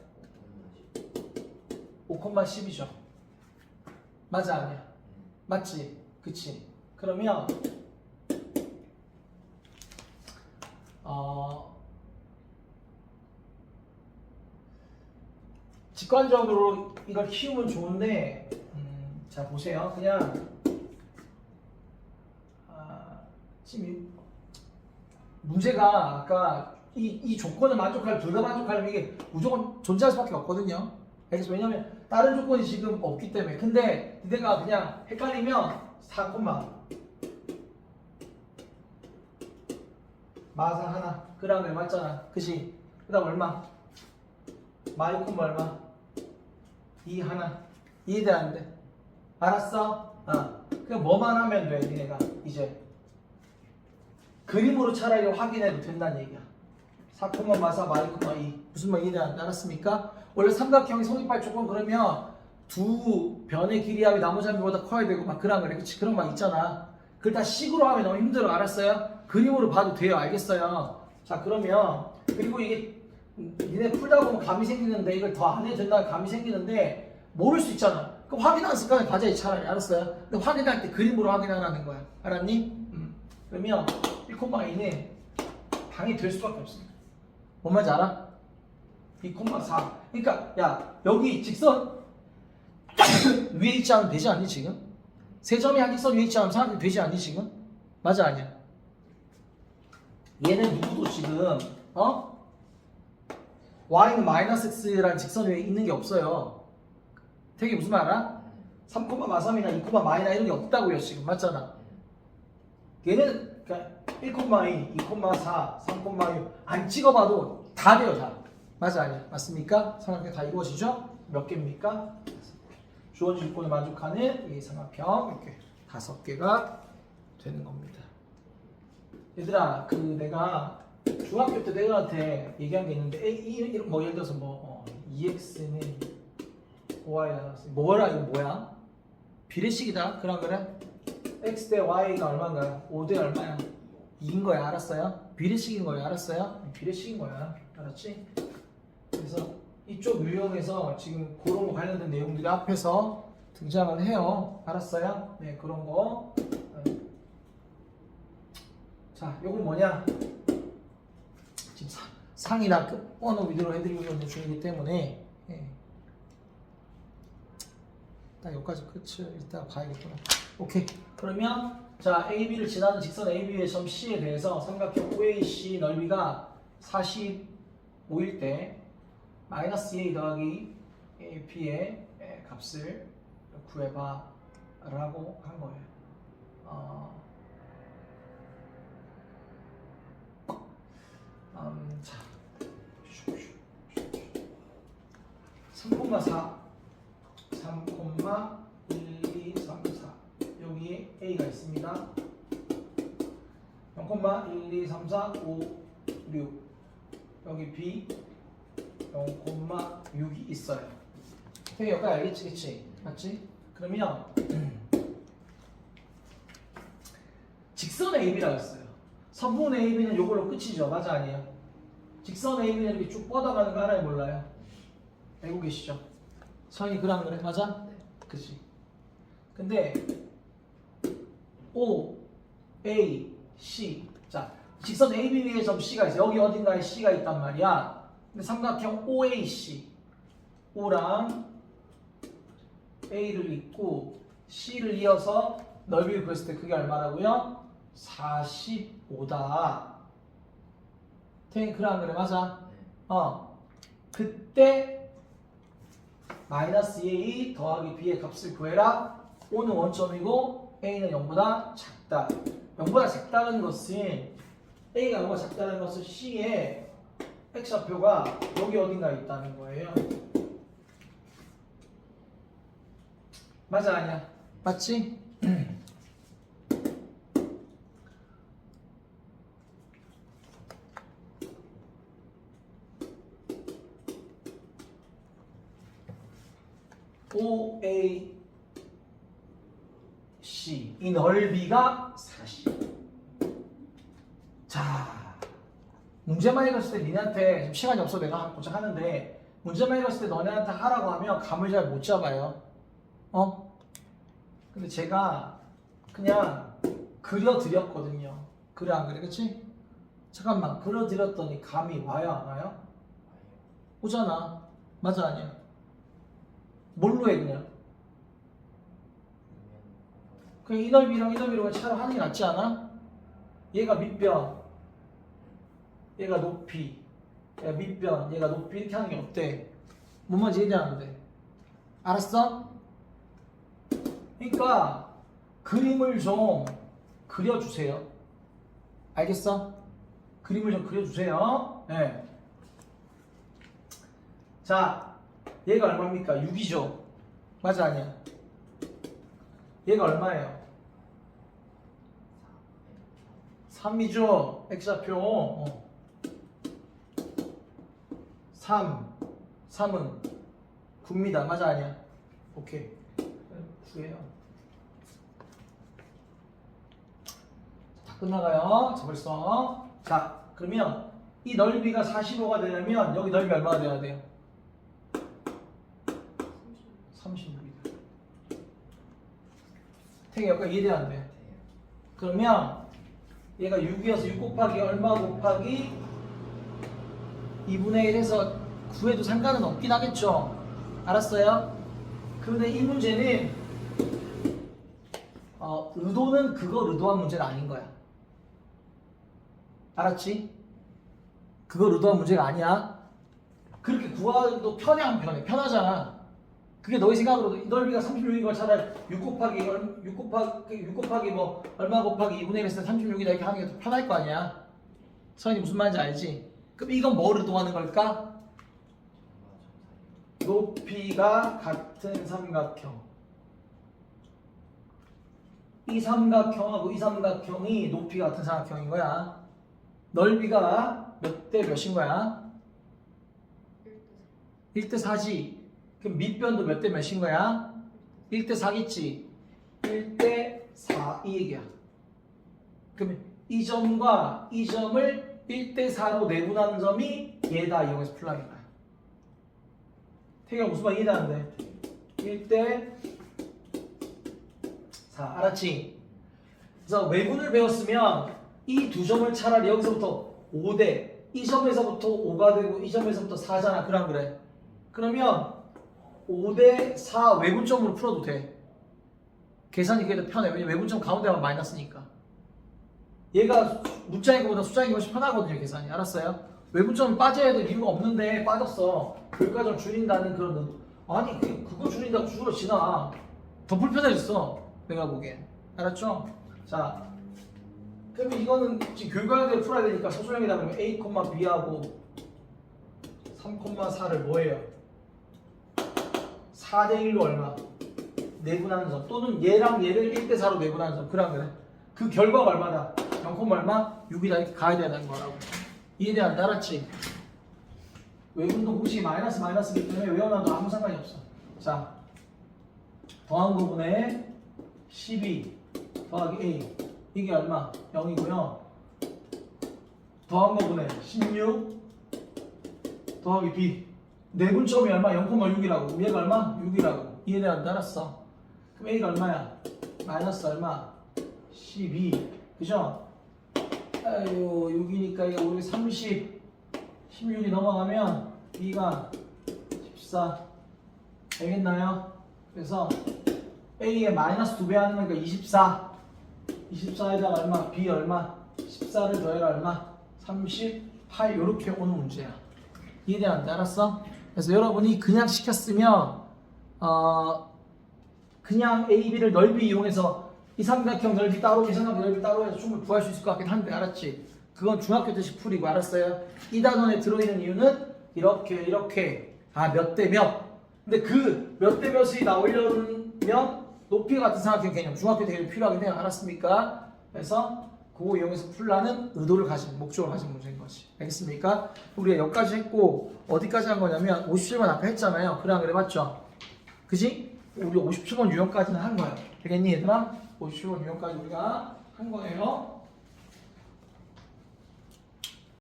5,10이죠. 맞아 아니야? 맞지? 그치? 그러면 직관적으로 이걸 키우면 좋은데 자 보세요. 그냥 지금 문제가 아까 이 조건을 만족할 둘 다 만족하려면 이게 무조건 존재할 수밖에 없거든요. 알겠어? 왜냐면 다른 조건이 지금 없기 때문에. 근데 니네가 그냥 헷갈리면 4, 마사 하나 그다음에 맞잖아. 그치? 그 다음 얼마? 마이콤 얼마? 2 하나. 이해돼 안 돼? 알았어? 그냥 뭐만 하면 돼 니네가 이제 그림으로 차라리 확인해도 된다는 얘기야. 4, 마사 마이콤마 2 무슨 말 이해돼 안 돼? 알았습니까? 원래 삼각형이 성립할 조건 그러면 두 변의 길이 합이 나머지 합보다 커야 되고 막 그런 그래. 그치? 그런 거 있잖아. 그걸 다 식으로 하면 너무 힘들어. 알았어요? 그림으로 봐도 돼요. 알겠어요? 자 그러면 그리고 이게 니네 풀다 보면 감이 생기는데 이걸 더 안 해도 된다는 감이 생기는데 모를 수 있잖아. 그럼 확인하는 습관을 가져야지 차라리. 알았어요? 근데 확인할 때 그림으로 확인하라는 거야. 알았니? 그러면 1,2는 당연히 될 수밖에 없습니다. 뭔 말인지 알아? 2,4. 그러니까 야 여기 직선 위에 있지 않으면 되지 않니 지금? 세 점이 한 직선 위에 있지 않으면 사람들이 되지 않니 지금? 맞아 아니야? 얘는 누구도 지금 y는 마이너스 x라는 직선 위에 있는 게 없어요. 되게 무슨 말 알아? 3,3이나 2,마이나 이런 게 없다고요 지금. 맞잖아. 얘는 그러니까 1,2, 2,4, 3,6 안 찍어봐도 다 돼요 다. 맞아 아니야? 맞습니까? 삼각형 다 이루어지죠? 몇 개입니까? 주어진 조건에 만족하는 이 삼각형 이렇게 5개가 되는 겁니다. 얘들아 그 내가 중학교 때 내가한테 얘기한 게 있는데 뭐 예를 들어서 뭐 2x는 5y가 뭐라 이거 뭐야? 비례식이다. 그래? x 대 y가 얼마인가요? 5대 얼마야? 2인 거야. 알았어요? 비례식인 거야. 알았어요? 비례식인 거야. 알았지? 그래서 이쪽 유형에서 지금 그런 거 관련된 내용들이 앞에서 등장을 해요. 알았어요? 네, 그런 거. 자, 요건 뭐냐? 지금 상이나 언어 위주로 해드리고 있는 중이기 때문에 딱 여기까지 끝을 이따 봐야겠구나. 오케이. 그러면 자 AB를 지나는 직선 AB의 점 C에 대해서 삼각형 OAC 넓이가 45일 때 마이너스 A 더하기 B의 값을 구해봐 라고 한 거예요. 자 3,4 3,1234 여기에 A가 있습니다. 0,1234 5 6 여기 B 0,6이 있어요. 되게 여기까지 알겠지? 그치? 맞지? 그러면 직선 AB라고 했어요. 선분 AB는 요걸로 끝이죠. 맞아 아니에요? 직선 AB는 이렇게 쭉 뻗어가는 거 알아요? 몰라요? 알고 계시죠? 선이 그랑 그래? 맞아? 네. 그치? 근데 O, A, C 자 직선 AB 위에 점 C가 있어. 여기 어딘가에 C가 있단 말이야. 근데 삼각형 OAC O랑 A를 잇고 C를 이어서 넓이를 구했을 때 그게 얼마라고요? 45다. 그랑 그래? 맞아? 그때 마이너스 A 더하기 B의 값을 구해라. O는 원점이고 A는 0보다 작다. 0보다 작다는 것은 A가 0보다 작다는 것은 C의 X좌표가 여기 어딘가에 있다는 거예요. 맞아 아니야? 맞지? OAC 이 넓이가 40. 자 문제만 읽었을 때 니네한테 지금 시간이 없어 내가 고작 하는데 문제만 읽었을 때 너네한테 하라고 하면 감을 잘 못 잡아요. 근데 제가 그냥 그려드렸거든요. 그래 안 그래? 그치? 잠깐만 그려드렸더니 감이 와요 안 와요? 오잖아. 맞아 아니야? 뭘로 해 그냥? 그냥 이 넓이랑 이 넓이로 차로 하는 게 낫지 않아? 얘가 밑변 얘가 높이 얘가 밑변 얘가 높이 이렇게 하는 게 어때? 뭔 말인지 얘기하는데 알았어? 그러니까 그림을 좀 그려주세요. 알겠어? 그림을 좀 그려주세요. 네. 자 얘가 얼마입니까? 6이죠. 맞아 아니야? 얘가 얼마예요? 3이죠. X좌표 3은 9입니다. 맞아 아니야? 오케이. 9예요. 다 끝나가요. 자 벌써. 자 그러면 이 넓이가 45가 되려면 여기 넓이 얼마가 돼야 돼요? 36이다. 되게 약간 이해돼야 안 돼? 그러면 얘가 6이어서 6 곱하기 얼마 곱하기 2분의 1 해서 구해도 상관은 없긴 하겠죠? 알았어요? 그런데 이 문제는 의도는 그걸 의도한 문제는 아닌 거야. 알았지? 그걸 의도한 문제가 아니야. 그렇게 구하기도 편해 안 편해? 편하잖아. 그게 너희 생각으로 넓이가 36인 걸 차라리 6 곱하기 뭐 얼마 곱하기 2분의 1 했을 때 36이다 이렇게 하는 게 더 편할 거 아니야. 서현이 무슨 말인지 알지? 그럼 이건 뭘 의도하는 걸까? 높이가 같은 삼각형. 이 삼각형하고 이 삼각형이 높이가 같은 삼각형인 거야. 넓이가 몇 대 몇인 거야? 1대 4지. 그럼 밑변도 몇 대 몇인 거야? 1대 4겠지. 1대 4 이 얘기야. 그러면 이 점과 이 점을 1대 4로 내분하는 점이 얘다 이용해서 풀라는 거야. 태경아 무슨 말 이해되는데? 1대 4 알았지? 그래서 외분을 배웠으면 이 두 점을 차라리 여기서부터 5대 이 점에서부터 5가 되고 이 점에서부터 4잖아. 그래. 그러면 5대 4 외분점으로 풀어도 돼. 계산이 그게 더 편해. 왜냐면 외분점 가운데만 마이너스니까. 얘가 문자인 것보다 숫자인 것이 편하거든요. 계산이. 알았어요? 외분점은 빠져야 될 이유가 없는데 빠졌어. 교과점 줄인다는 그런 아니 그거 줄인다고 줄어지나. 더 불편해졌어. 내가 보기엔. 알았죠? 자 그러면 이거는 지금 교과대로 풀어야 되니까 서술형이다 그러면 A, B하고 3,4를 뭐예요? 4대 1로 얼마? 내분하는 점 또는 얘랑 얘를 1대 4로 내분하는 점 그래. 그 결과가 얼마다? 0, 얼마? 6이다 이렇게 가야 되는 거라고. 이해되는지 알았지? 외분도 공식이 마이너스이기 때문에 외워놔도 아무 상관이 없어. 자 더한 부분에 12 더하기 A 이게 얼마? 0이고요. 더한 부분에 16 더하기 B 내분점이 얼마? 0,6이라고. 얘가 얼마? 6이라고. 이해되는지 알았어? 그럼 A가 얼마야? 마이너스 얼마? 12 그죠? 아유 6이니까 이거 우리 30 16이 넘어가면 B가 14 알겠나요? 그래서 A에 마이너스 2배 하는 거니까 24에다가 얼마? B 얼마? 14를 더해라 얼마? 38 이렇게 오는 문제야. 이해되는지 알았어? 그래서 여러분이 그냥 시켰으면 그냥 A, B를 넓이 이용해서 이 삼각형 넓이 따로 이 삼각형 넓이 따로 해서 충분히 구할 수 있을 것 같긴 한데 알았지? 그건 중학교 때식 풀이고 알았어요? 이 단원에 들어있는 이유는 이렇게 몇 대 몇 근데 그 몇 대 몇이 나오려면 높이가 같은 삼각형 개념 중학교 때 필요하긴 해요. 알았습니까? 그래서 그거 이용해서 풀라는 의도를 가진 목적을 가진 문제인 거지. 알겠습니까? 우리가 여기까지 했고 어디까지 한 거냐면 57번 아까 했잖아요. 그래 맞죠? 그지? 우리 57번 유형까지는 한 거예요. 되겠니 얘들아? 57번 유형까지 우리가 한 거예요.